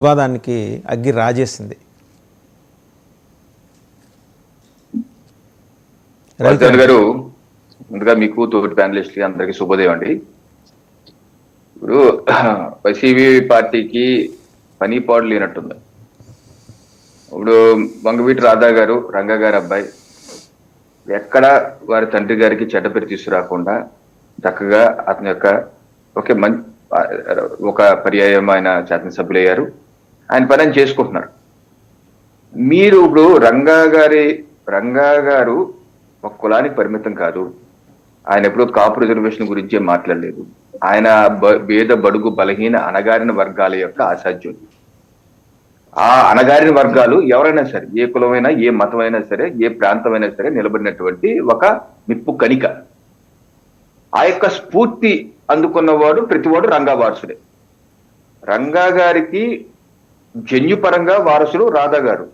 వివాదానికి అగ్గి రాజేసింది. రవిచంద్ర గారు, ముందుగా మీకు తోటి ప్యానలిస్ట్ అందరికీ శుభోదయం అండి. ఇప్పుడు వైసీపీ పార్టీకి పని పాడు లేనట్టుంది. ఇప్పుడు వంగవీటి రాధా గారు, రంగా గారి అబ్బాయి ఎక్కడ వారి తండ్రి గారికి చెడ్డ పేరు తీసుకురాకుండా చక్కగా అతని యొక్క ఒక పర్యాయమైన శాసనసభ్యులు అయ్యారు. ఆయన పని ఆయన చేసుకుంటున్నారు. మీరు ఇప్పుడు రంగా గారు ఒక కులానికి పరిమితం కాదు. ఆయన ఎప్పుడూ కాపు రిజర్వేషన్ గురించే మాట్లాడలేదు. ఆయన పేద బడుగు బలహీన అణగారిన వర్గాల యొక్క ఆశాజ్యులు. ఆ అణగారిన వర్గాలు ఎవరైనా సరే, ఏ కులమైనా, ఏ మతమైనా సరే, ఏ ప్రాంతమైనా సరే నిలబడినటువంటి ఒక నిప్పు కణిక. ఆ యొక్క స్ఫూర్తి అందుకున్నవాడు ప్రతివాడు రంగా వారసుడే. రంగా గారికి జన్యుపరంగా వారసుడు రాధా గారు.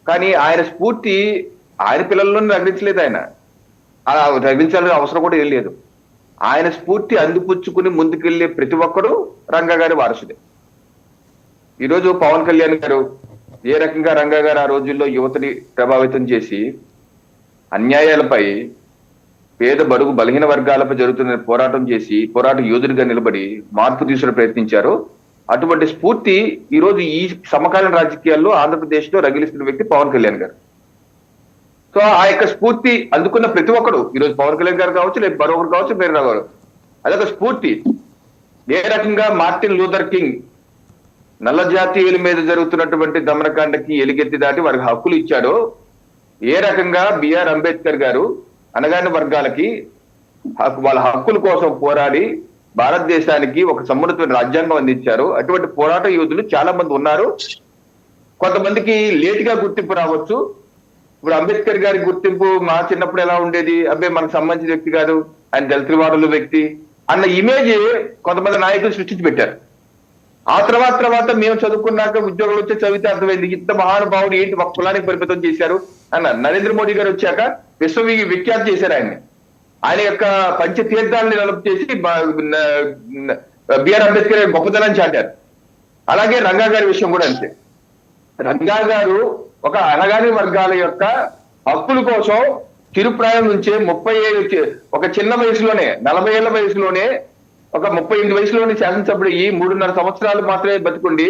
కానీ ఆయన స్ఫూర్తి ఆయన పిల్లల్లోనే రగిలించలేదు. ఆయన అలా రగిలించాల్సిన అవసరం కూడా ఏం లేదు. ఆయన స్ఫూర్తి అందిపుచ్చుకుని ముందుకెళ్లే ప్రతి ఒక్కడు రంగా గారి వారసుడే. ఈరోజు పవన్ కళ్యాణ్ గారు ఏ రకంగా రంగా గారు ఆ రోజుల్లో యువతని ప్రభావితం చేసి అన్యాయాలపై, పేద బడుగు బలహీన వర్గాలపై జరుగుతున్న పోరాటం చేసి పోరాట యోధుడిగా నిలబడి మార్పు తీసుకుని ప్రయత్నించారు. అటువంటి స్ఫూర్తి ఈరోజు ఈ సమకాలీన రాజకీయాల్లో ఆంధ్రప్రదేశ్ లో రగిలిస్తున్న వ్యక్తి పవన్ కళ్యాణ్ గారు. సో ఆ యొక్క స్ఫూర్తి అందుకున్న ప్రతి ఒక్కడు, ఈరోజు పవన్ కళ్యాణ్ గారు కావచ్చు, లేదు మరొకరు కావచ్చు, పేరు రావారు, అదొక స్ఫూర్తి. ఏ రకంగా మార్టిన్ లూథర్ కింగ్ నల్ల జాతీయుల మీద జరుగుతున్నటువంటి దమనకాండకి ఎలుగెత్తి దాటి వారికి హక్కులు ఇచ్చాడో, ఏ రకంగా బిఆర్ అంబేద్కర్ గారు అణగారిన వర్గాలకి వాళ్ళ హక్కుల కోసం పోరాడి భారతదేశానికి ఒక సమున్నతమైన రాజ్యాంగం అందించారు. అటువంటి పోరాట యోధులు చాలా మంది ఉన్నారు. కొంతమందికి లేటుగా గుర్తింపు రావచ్చు. ఇప్పుడు అంబేద్కర్ గారి గుర్తింపు మా చిన్నప్పుడు ఎలా ఉండేది, అబ్బాయి మనకు సంబంధించిన వ్యక్తి కాదు, ఆయన దళితుల వ్యక్తి అన్న ఇమేజ్ కొంతమంది నాయకులు సృష్టించి పెట్టారు. ఆ తర్వాత మేము చదువుకున్నాక ఉద్యోగాలు వచ్చి చదివితే అర్థమైంది, ఇంత మహానుభావుడు ఏంటి ఒక కులానికి పరిమితం చేశారు అన్నారు. నరేంద్ర మోడీ గారు వచ్చాక విఖ్యాతి చేశారు ఆయన్ని. ఆయన యొక్క పంచతీర్థాలని డెవలప్ చేసి బిఆర్ అంబేద్కర్ గొప్పతనాన్ని చాటారు. అలాగే రంగా గారి విషయం కూడా అంతే. రంగా గారు ఒక అణగారిన వర్గాల యొక్క హక్కుల కోసం చిరుప్రాయం నుంచే 37 ఒక చిన్న వయసులోనే 40 ఏళ్ల వయసులోనే ఒక 38 వయసులోనే శాసనసభ్యుడు ఈ 3.5 సంవత్సరాలు మాత్రమే బతుకుండి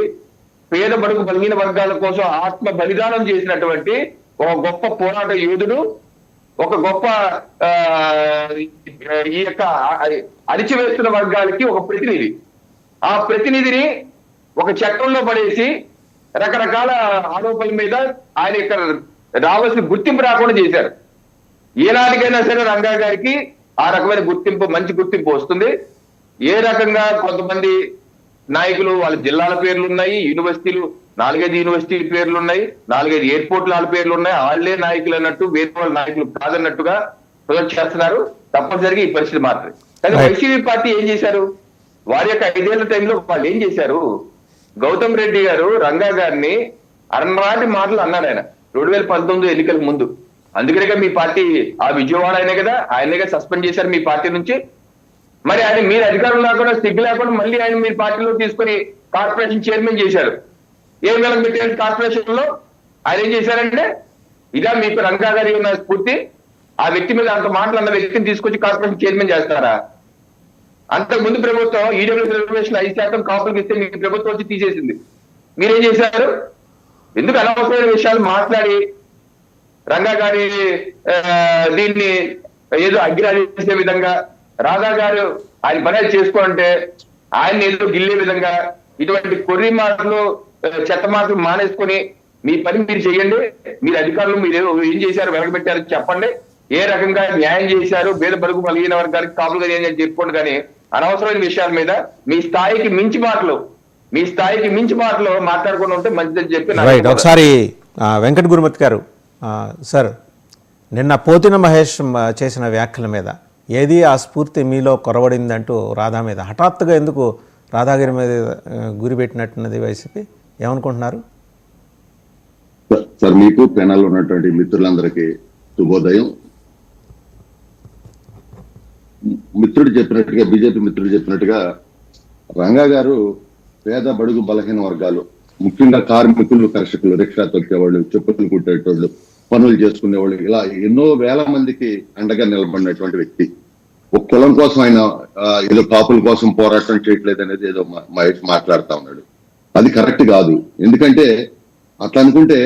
పేద బడుగు బలహీన వర్గాల కోసం ఆత్మ బలిదానం చేసినటువంటి ఒక గొప్ప పోరాట యోధుడు, ఒక గొప్ప ఈ యొక్క అణిచివేస్తున్న వర్గాలకి ఒక ప్రతినిధి. ఆ ప్రతినిధిని ఒక చట్టంలో పడేసి రకరకాల ఆరోపణల మీద ఆయన యొక్క రావాల్సిన గుర్తింపు రాకుండా చేశారు. ఏనాటికైనా సరే రంగా గారికి ఆ రకమైన గుర్తింపు, మంచి గుర్తింపు వస్తుంది. ఏ రకంగా కొంతమంది నాయకులు వాళ్ళ జిల్లాల పేర్లు ఉన్నాయి, యూనివర్సిటీలు 4-5 యూనివర్సిటీ పేర్లు ఉన్నాయి, 4-5 ఎయిర్పోర్ట్లు వాళ్ళ పేర్లు ఉన్నాయి, వాళ్ళే నాయకులు అన్నట్టు వేరే వాళ్ళ నాయకులు కాదన్నట్టుగా ప్రొజెక్ట్ చేస్తున్నారు. తప్పనిసరిగా ఈ పరిస్థితి మాత్రమే. కానీ వైసీపీ పార్టీ ఏం చేశారు, వారి యొక్క 5 ఏళ్ల టైంలో వాళ్ళు ఏం చేశారు, గౌతమ్ రెడ్డి గారు రంగా గారిని అన్ననాటి మాటలు అన్నాడు ఆయన 2019 ఎన్నికలకు ముందు. అందుకనే మీ పార్టీ ఆ విజయవాడ అయినా కదా, ఆయనగా సస్పెండ్ చేశారు మీ పార్టీ నుంచి. మరి ఆయన మీరు అధికారం లేకుండా, సిగ్గు లేకుండా మళ్ళీ ఆయన మీ పార్టీలో తీసుకుని కార్పొరేషన్ చైర్మన్ చేశారు. ఏం వెనక పెట్టారు కార్పొరేషన్ లో? ఆయన ఏం చేశారంటే, ఇదా మీకు రంగా గారి ఉన్న స్ఫూర్తి? ఆ వ్యక్తి మీద అంత మాటలు అన్న వ్యక్తిని తీసుకొచ్చి కార్పొరేషన్ చైర్మన్ చేస్తారా? అంతకు ముందు ప్రభుత్వం ఈడబ్ల్యూఎస్ రిజర్వేషన్ 5% కాపులకు ఇస్తే మీ ప్రభుత్వం వచ్చి తీసేసింది. మీరేం చేశారు? ఎందుకు అనవసరమైన విషయాలు మాట్లాడి రంగా గారి దీన్ని ఏదో అగ్గిరాజేసే విధంగా, రాధా గారు ఆయన పని చేసుకోవాలంటే ఆయన ఏదో గిల్లే విధంగా ఇటువంటి కొర్రి మాటలు, చెత్త మాటలు మానేసుకొని మీ పని మీరు చేయండి. మీరు అధికారులు మీరు ఏం చేశారు, వెనకబెట్టారు చెప్పండి. ఏ రకంగా న్యాయం చేశారు, పేద బడుగు బలహీన వర్గానికి కాపులుగా ఏం చెప్పుకోండి. కానీ అనవసరమైన విషయాల మీద మీ స్థాయికి మించి మాటలు మాట్లాడకుండా ఉంటే మంచిదని చెప్పి. ఒకసారి వెంకట గురుమూర్తి గారు, సార్ నిన్న పోతిన మహేష్ చేసిన వ్యాఖ్యల మీద ఏది ఆ స్ఫూర్తి మీలో కొరవడిందంటూ రాధా మీద హఠాత్తుగా ఎందుకు రాధాగిరి మీద గురి పెట్టినట్టున్నది వైసీపీ? ఏమనుకుంటున్నారు సార్? మీకు పెనాల్లో ఉన్నటువంటి మిత్రులందరికీ శుభోదయం. మిత్రుడు చెప్పినట్టుగా, బీజేపీ మిత్రుడు చెప్పినట్టుగా రంగా గారు పేద బడుగు బలహీన వర్గాలు, ముఖ్యంగా కార్మికులు, కర్షకులు, రిక్షా తొక్కేవాళ్ళు, చెప్పులు కుట్టేటోళ్ళు, పనులు చేసుకునేవాళ్ళు, ఇలా ఎన్నో వేల మందికి అండగా నిలబడినటువంటి వ్యక్తి. ఒక కులం కోసం ఆయన ఏదో కాపుల కోసం పోరాటం చేయట్లేదు అనేది ఏదో మహేష్ మాట్లాడుతా ఉన్నాడు. అది కరెక్ట్ కాదు. ఎందుకంటే అట్లా అనుకుంటే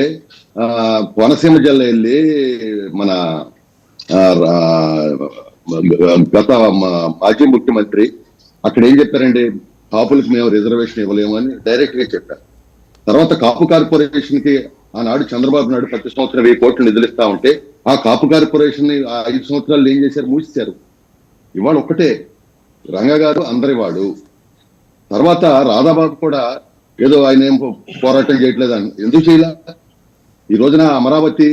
కోనసీమ జిల్లా వెళ్ళి మన గత మాజీ ముఖ్యమంత్రి అక్కడ ఏం చెప్పారండి, కాపులకు మేము రిజర్వేషన్ ఇవ్వలేము అని డైరెక్ట్ గా చెప్పారు. తర్వాత కాపు కార్పొరేషన్ కి ఆనాడు చంద్రబాబు నాయుడు ప్రతి సంవత్సరం 1000 కోట్లు నిధులిస్తా ఉంటే ఆ కాపు కార్పొరేషన్ 5 సంవత్సరాలు ఏం చేశారు? మూసేశారు. ఇవాళ ఒక్కటే రంగా గారు అందరి వాడు. తర్వాత రాధాబాబు కూడా ఏదో ఆయన ఏం పోరాటం చేయట్లేదని ఎందుకు చేయలే? ఈ రోజున అమరావతి,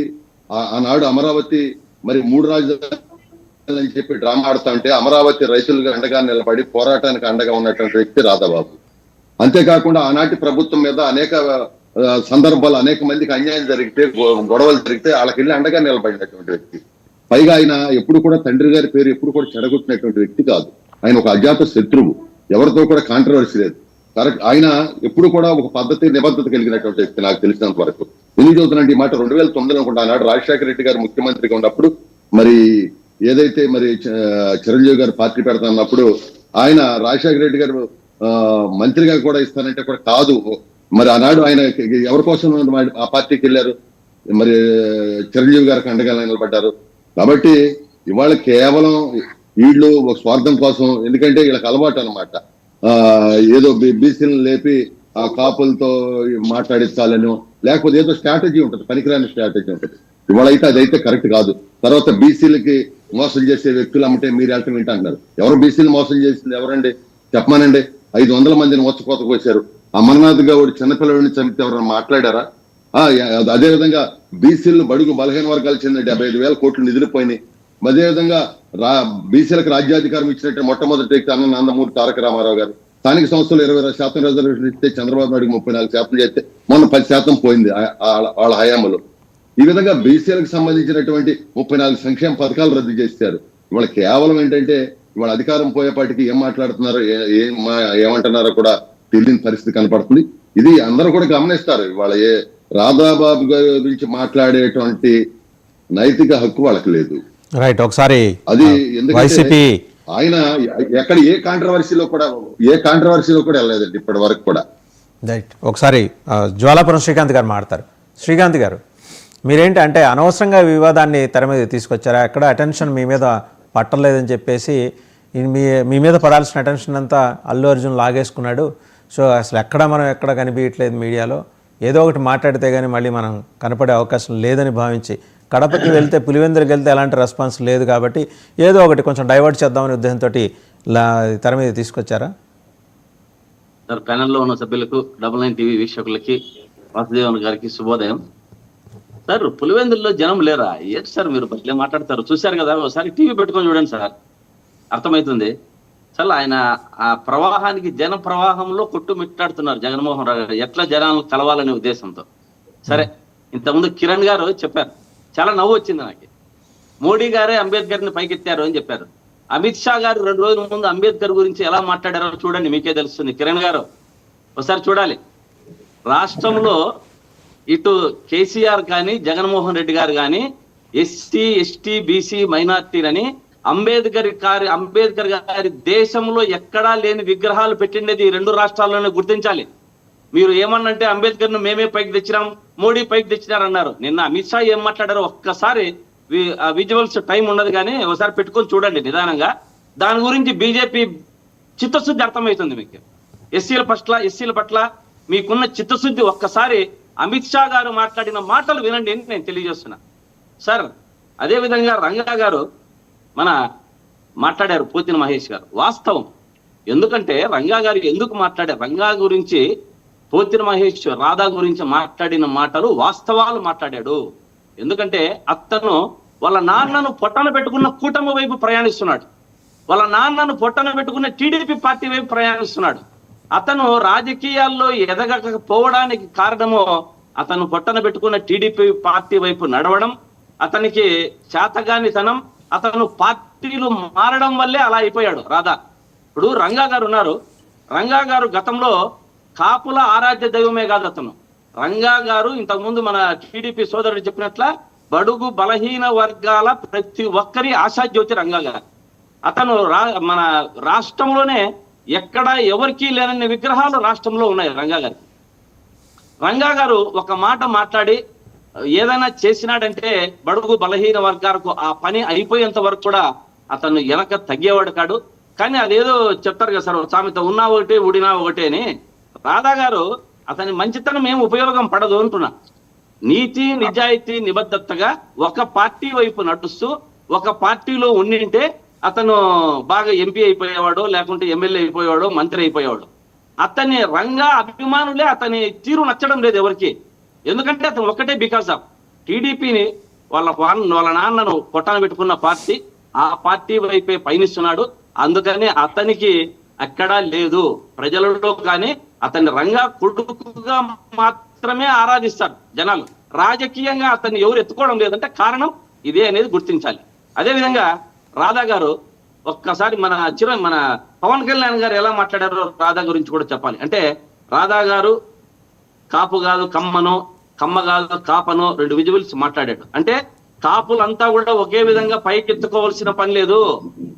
ఆనాడు అమరావతి మరి 3 రాజధానులు అని చెప్పి డ్రామా ఆడుతా ఉంటే అమరావతి రైతులుగా అండగా నిలబడి పోరాటానికి అండగా ఉన్నటువంటి వ్యక్తి రాధాబాబు. అంతేకాకుండా ఆనాటి ప్రభుత్వం మీద అనేక సందర్భాలు అనేక మందికి అన్యాయం జరిగితే, గొడవలు జరిగితే వాళ్ళకి వెళ్ళి అండగా నిలబడినటువంటి వ్యక్తి. పైగా ఆయన ఎప్పుడు కూడా తండ్రి గారి పేరు ఎప్పుడు కూడా చెడగొట్టినటువంటి వ్యక్తి కాదు. ఆయన ఒక అజాత శత్రువు, ఎవరితో కూడా కాంట్రవర్సీ లేదు. కరెక్ట్. ఆయన ఎప్పుడు కూడా ఒక పద్ధతి నిబద్ధత కలిగినటువంటి వ్యక్తి నాకు తెలిసినంత వరకు. ఎందుకు చదువుతున్నట్టు ఈ మాట 2009 అనుకుంటా, ఆనాడు రాజశేఖర రెడ్డి గారు ముఖ్యమంత్రిగా ఉన్నప్పుడు మరి ఏదైతే మరి చిరంజీవి గారు పార్టీ పెడతాన్నప్పుడు ఆయన రాజశేఖర రెడ్డి గారు మంత్రిగా కూడా ఇస్తానంటే కూడా కాదు. మరి ఆనాడు ఆయన ఎవరి కోసం ఆ పార్టీకి వెళ్ళారు? మరి చిరంజీవి గారికి అండగా నిలబడ్డారు. కాబట్టి ఇవాళ కేవలం వీళ్ళు ఒక స్వార్థం కోసం, ఎందుకంటే వీళ్ళకి అలవాటు అనమాట, ఏదో బీసీలను లేపి ఆ కాపులతో మాట్లాడించాలని, లేకపోతే ఏదో స్ట్రాటజీ ఉంటుంది, పనికిరాని స్ట్రాటజీ ఉంటుంది. ఇవాళ అయితే అదైతే కరెక్ట్ కాదు. తర్వాత బీసీలకి మోసం చేసే వ్యక్తులు అమ్మంటే మీరు వెళ్ళటం ఏంటి అంటున్నారు. ఎవరు బీసీలు మోసం చేసింది ఎవరండి? చెప్పమానండి. 500 మందిని మోసకోతకు వచ్చారు. అమర్నాథ్ గౌడ్ చిన్నపిల్లడిని చంపితే ఎవరైనా మాట్లాడారా? అదేవిధంగా బీసీలను బడుగు బలహీన వర్గాలు చెందిన 75,000 కోట్లు నిధులుపోయినాయి. అదేవిధంగా బీసీలకు రాజ్యాధికారం ఇచ్చినట్టు మొట్టమొదటి వ్యక్తి అన్న నందమూరి తారక రామారావు గారు. స్థానిక సంస్థలు 20% రిజర్వేషన్ ఇస్తే చంద్రబాబు నాయుడు 34% చేస్తే మొన్న 10% పోయింది వాళ్ళ హయాంలో. ఈ విధంగా బీసీలకు సంబంధించినటువంటి 34 సంక్షేమ పథకాలు రద్దు చేశారు. ఇవాళ కేవలం ఏంటంటే ఇవాళ అధికారం పోయేపాటికి ఏం మాట్లాడుతున్నారో ఏమంటున్నారో కూడా తెలియని పరిస్థితి కనపడుతుంది. ఇది అందరూ కూడా గమనిస్తారు. ఇవాళ రాధాబాబు గారి గురించి మాట్లాడేటువంటి నైతిక హక్కు వాళ్ళకి లేదు. రైట్. ఒకసారి అది ఎందుకంటే ఆయన ఎక్కడ ఏ కాంట్రవర్సీలో కూడా వెళ్ళలేదండి ఇప్పటి వరకు కూడా. రైట్. ఒకసారి జ్వాలాపురం శ్రీకాంత్ గారు మాట్లాడతారు. శ్రీకాంత్ గారు, మీరేంటి అంటే అనవసరంగా వివాదాన్ని తెర మీద తీసుకొచ్చారా? ఎక్కడ అటెన్షన్ మీ మీద పట్టలేదని చెప్పేసి మీ మీద పడాల్సిన అటెన్షన్ అంతా అల్లు అర్జున్ లాగేసుకున్నాడు. సో అసలు ఎక్కడ కనిపించట్లేదు మీడియాలో, ఏదో ఒకటి మాట్లాడితే కానీ మళ్ళీ మనం కనపడే అవకాశం లేదని భావించి కడపకి వెళ్తే, పులివెందులకు వెళ్తే ఎలాంటి రెస్పాన్స్ లేదు కాబట్టి ఏదో ఒకటి కొంచెం డైవర్ట్ చేద్దామనే ఉద్దేశంతో తెర మీద తీసుకొచ్చారా? సార్, ప్యానెల్లో ఉన్న సభ్యులకు, 99 టీవీ వీక్షకులకి, వాసుదేవన్ గారికి శుభోదయం. సార్, పులివెందుల్లో జనం లేరా? ఏంటి సార్ మీరు బట్లే మాట్లాడతారు? చూశారు కదా, ఒకసారి టీవీ పెట్టుకొని చూడండి సార్, అర్థమవుతుంది. అసలు ఆయన ఆ ప్రవాహానికి, జన ప్రవాహంలో కొట్టుమిట్టాడుతున్నారు జగన్మోహన్ రావు గారు, ఎట్లా జనాలను కలవాలనే ఉద్దేశంతో. సరే, ఇంతకుముందు కిరణ్ గారు చెప్పారు, చాలా నవ్వు వచ్చింది నాకు. మోడీ గారే అంబేద్కర్ని పైకెత్తారు అని చెప్పారు. అమిత్ షా గారు 2 రోజుల ముందు అంబేద్కర్ గురించి ఎలా మాట్లాడారో చూడండి, మీకే తెలుస్తుంది. కిరణ్ గారు ఒకసారి చూడాలి. రాష్ట్రంలో ఇటు కేసీఆర్ కానీ జగన్మోహన్ రెడ్డి గారు కానీ ఎస్సీ, ఎస్టీ, బీసీ, మైనార్టీలని అంబేద్కర్ గారి దేశంలో ఎక్కడా లేని విగ్రహాలు పెట్టిండేది 2 రాష్ట్రాల్లోనే గుర్తించాలి. మీరు ఏమన్నంటే అంబేద్కర్ను మేమే పైకి తెచ్చినాం, మోడీ పైకి తెచ్చినారన్నారు. నిన్న అమిత్ షా ఏం మాట్లాడారో ఒక్కసారి విజువల్స్ టైం ఉండదు కానీ ఒకసారి పెట్టుకొని చూడండి నిదానంగా. దాని గురించి బీజేపీ చిత్తశుద్ధి అర్థమవుతుంది మీకు. ఎస్సీల పట్ల మీకున్న చిత్తశుద్ధి ఒక్కసారి అమిత్ షా గారు మాట్లాడిన మాటలు వినండి అని నేను తెలియజేస్తున్నా. సార్, అదేవిధంగా రంగా గారు మాట్లాడారు, పోతిన మహేష్ గారు. వాస్తవం. ఎందుకంటే రంగా గారు ఎందుకు మాట్లాడారు, రంగా గురించి, పోతిన మహేష్ రాధా గురించి మాట్లాడిన మాటలు వాస్తవాలు మాట్లాడాడు. ఎందుకంటే అతను వాళ్ళ నాన్నను పొట్టన పెట్టుకున్న కూటమి వైపు ప్రయాణిస్తున్నాడు, వాళ్ళ నాన్నను పొట్టన పెట్టుకున్న టీడీపీ పార్టీ వైపు ప్రయాణిస్తున్నాడు. అతను రాజకీయాల్లో ఎదగకపోవడానికి కారణము అతను పొట్టన పెట్టుకున్న టీడీపీ పార్టీ వైపు నడవడం, అతనికి చేతగానితనం, అతను పార్టీలు మారడం వల్లే అలా అయిపోయాడు రాధా. ఇప్పుడు రంగా గారు ఉన్నారు. రంగా గారు గతంలో కాపుల ఆరాధ్య దైవమే కాదు అతను. రంగా గారు ఇంతకుముందు మన టీడీపీ సోదరుడు చెప్పినట్ల బడుగు బలహీన వర్గాల ప్రతి ఒక్కరి ఆశాజ్యోతి రంగా గారు. అతను మన రాష్ట్రంలోనే ఎక్కడ ఎవరికీ లేనన్ని విగ్రహాలు రాష్ట్రంలో ఉన్నాయి రంగా గారికి. రంగా గారు ఒక మాట మాట్లాడి ఏదైనా చేసినాడంటే బడుగు బలహీన వర్గాలకు ఆ పని అయిపోయేంత వరకు కూడా అతను వెనక తగ్గేవాడు కాడు. కానీ అదేదో చెప్తారు కదా సార్, సామెత ఉన్నా ఒకటే ఊడినా ఒకటే అని. రాధా గారు అతని మంచితనం ఏం ఉపయోగం పడదు అంటున్నా. నీతి నిజాయితీ నిబద్ధతగా ఒక పార్టీ వైపు నడుస్తూ ఒక పార్టీలో ఉండింటే అతను బాగా ఎంపీ అయిపోయేవాడు, లేకుంటే ఎమ్మెల్యే అయిపోయేవాడు, మంత్రి అయిపోయేవాడు. అతని రంగా అభిమానులే అతని తీరు నచ్చడం లేదు ఎవరికి. ఎందుకంటే అతను ఒక్కటే బికాస్ ఆఫ్ టీడీపీని వాళ్ళ నాన్నను కొట్టాన పెట్టుకున్న పార్టీ, ఆ పార్టీ వైపే పయనిస్తున్నాడు. అందుకని అతనికి అక్కడా లేదు ప్రజలలో. కానీ అతని రంగా కొడుకుగా మాత్రమే ఆరాధిస్తారు జనాలు. రాజకీయంగా అతన్ని ఎవరు ఎత్తుకోవడం లేదంటే కారణం ఇదే అనేది గుర్తించాలి. అదేవిధంగా రాధా గారు ఒక్కసారి మన పవన్ కళ్యాణ్ గారు ఎలా మాట్లాడారో రాధా గురించి కూడా చెప్పాలి. అంటే రాధా గారు కాపు కాదు కమ్మను, కమ్మ కాదు కాపను 2 విజువల్స్ మాట్లాడాడు. అంటే కాపులంతా కూడా ఒకే విధంగా పైకెత్తుకోవాల్సిన పని లేదు.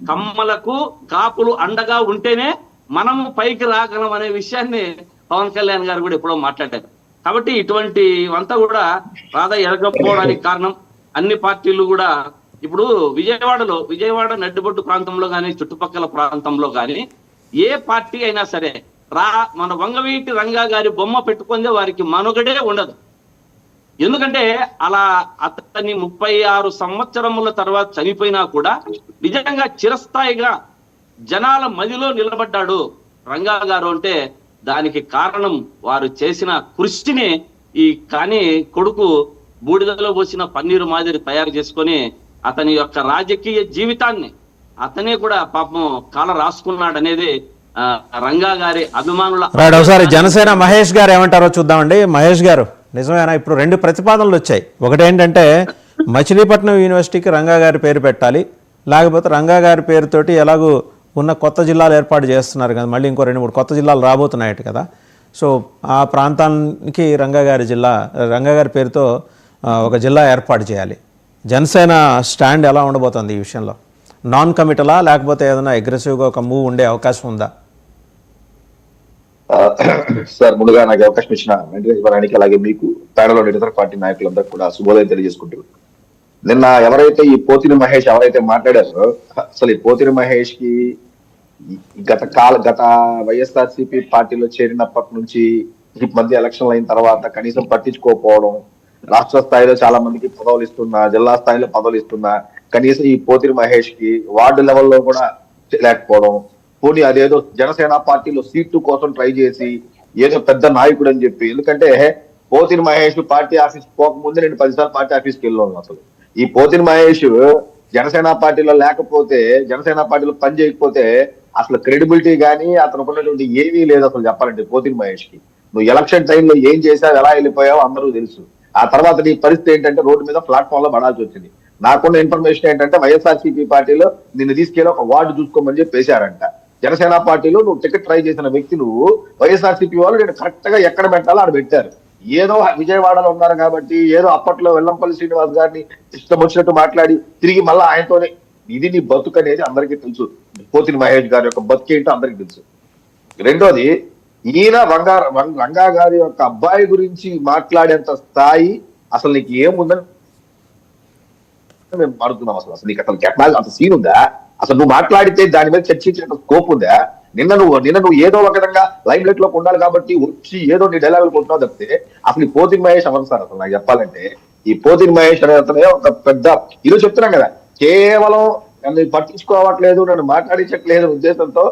కమ్మలకు కాపులు అండగా ఉంటేనే మనము పైకి రాగలం అనే విషయాన్ని పవన్ కళ్యాణ్ గారు కూడా ఎప్పుడో మాట్లాడారు. కాబట్టి ఇటువంటివంతా కూడా రాధా ఎరగకపోవడానికి కారణం అన్ని పార్టీలు కూడా ఇప్పుడు విజయవాడ నడ్డిబొడ్డు ప్రాంతంలో కానీ చుట్టుపక్కల ప్రాంతంలో కానీ ఏ పార్టీ అయినా సరే మన వంగవీటి రంగా గారి బొమ్మ పెట్టుకుందే వారికి మనుగడే ఉండదు. ఎందుకంటే అలా అతన్ని 36 సంవత్సరముల తర్వాత చనిపోయినా కూడా నిజంగా చిరస్థాయిగా జనాల మదిలో నిలబడ్డాడు రంగా గారు. అంటే దానికి కారణం వారు చేసిన కృషిని కానీ కొడుకు బూడిదలో పోసిన పన్నీరు మాదిరి తయారు చేసుకొని అతని యొక్క రాజకీయ జీవితాన్ని అతనే కూడా పాపం కాల రాసుకున్నాడు అనేది రంగా గారి అభిమానుల. ఒకసారి జనసేన మహేష్ గారు ఏమంటారో చూద్దామండి. మహేష్ గారు, నిజమేనా? ఇప్పుడు 2 ప్రతిపాదనలు వచ్చాయి. ఒకటేంటంటే మచిలీపట్నం యూనివర్సిటీకి రంగా గారి పేరు పెట్టాలి, లేకపోతే రంగా గారి పేరుతోటి ఎలాగూ ఉన్న కొత్త జిల్లాలు ఏర్పాటు చేస్తున్నారు కదా, మళ్ళీ ఇంకో 2-3 కొత్త జిల్లాలు రాబోతున్నాయట కదా. సో ఆ ప్రాంతానికి రంగా గారి పేరుతో ఒక జిల్లా ఏర్పాటు చేయాలి. జనసేన స్టాండ్ ఎలా ఉండబోతుంది ఈ విషయంలో? నాన్ కమిటలా, లేకపోతే ఏదైనా అగ్రెసివ్గా ఒక మూవ్ ఉండే అవకాశం ఉందా? సార్, ముందుగా నాకు అవకాశం ఇచ్చిన వెంకటేశ్వరానికి అలాగే మీకు ప్యానెల్లో ఇతర పార్టీ నాయకులందరూ కూడా శుభోదయం తెలియజేసుకుంటూ, నిన్న ఎవరైతే ఈ పోతిని మహేష్ ఎవరైతే మాట్లాడారో, అసలు ఈ పోతిని మహేష్ కి గత వైఎస్ఆర్సీపీ పార్టీలో చేరినప్పటి నుంచి ఈ మధ్య ఎలక్షన్లు అయిన తర్వాత కనీసం పట్టించుకోకపోవడం, రాష్ట్ర స్థాయిలో చాలా మందికి పదవులు ఇస్తున్నా, జిల్లా స్థాయిలో పదవులు ఇస్తున్నా, కనీసం ఈ పోతిని మహేష్ కి వార్డు లెవెల్లో కూడా లేకపోవడం, పోనీ అదేదో జనసేన పార్టీలో సీటు కోసం ట్రై చేసి ఏదో పెద్ద నాయకుడు అని చెప్పి. ఎందుకంటే పోతిని మహేష్ పార్టీ ఆఫీస్ పోకముందే నేను 10 సార్లు పార్టీ ఆఫీస్కి వెళ్ళాను. అసలు ఈ పోతిని మహేష్ జనసేన పార్టీలో లేకపోతే, జనసేన పార్టీలో పని చేయకపోతే అసలు క్రెడిబిలిటీ కానీ అతను ఉన్నటువంటి ఏమీ లేదు అసలు చెప్పాలంటే పోతిని మహేష్ కి. నువ్వు ఎలక్షన్ టైంలో ఏం చేసావు, ఎలా వెళ్ళిపోయావు అందరూ తెలుసు. ఆ తర్వాత నీ పరిస్థితి ఏంటంటే రోడ్డు మీద ప్లాట్ఫామ్ లో పడాల్సి వచ్చింది. నాకున్న ఇన్ఫర్మేషన్ ఏంటంటే వైఎస్ఆర్సీపీ పార్టీలో నిన్ను తీసుకెళ్ళి ఒక వార్డు చూసుకోమని చెప్పి వేశారంట. జనసేన పార్టీలో నువ్వు టికెట్ ట్రై చేసిన వ్యక్తి నువ్వు, వైఎస్ఆర్సీపీ వాళ్ళు నేను కరెక్ట్ గా ఎక్కడ పెట్టాలో ఆడ పెట్టారు. ఏదో విజయవాడలో ఉన్నారు కాబట్టి ఏదో అప్పట్లో వెల్లంపల్లి శ్రీనివాస్ గారిని ఇష్టం వచ్చినట్టు మాట్లాడి తిరిగి మళ్ళీ ఆయనతోనే. ఇది నీ బతుకు అనేది అందరికీ తెలుసు. పోతిని మహేష్ గారి యొక్క బతుకు ఏంటో అందరికీ తెలుసు. రెండోది, ఈయన రంగా గారి యొక్క అబ్బాయి గురించి మాట్లాడేంత స్థాయి అసలు నీకు ఏముందని మేము అడుగుతున్నాం. అసలు నీకు అసలు కెపాసిటీ అంత సీన్ ఉందా? అసలు నువ్వు మాట్లాడితే దాని మీద చర్చించిన స్కోప్ ఉందా? నిన్న నువ్వు ఏదో ఒక విధంగా లైమ్ లైట్ లో ఉండాలి కాబట్టి వచ్చి ఏదో నీ డైలాగులు కొంటున్నావు తప్పితే అసలు ఈ పోతిని మహేష్ ఎవరు సార్? అసలు నాకు చెప్పాలంటే ఈ పోతిని మహేష్ అనే అతనే ఒక పెద్ద ఈరోజు చెప్తున్నాం కదా, కేవలం నన్ను పట్టించుకోవట్లేదు, నన్ను మాట్లాడించట్లేదు ఉద్దేశంతో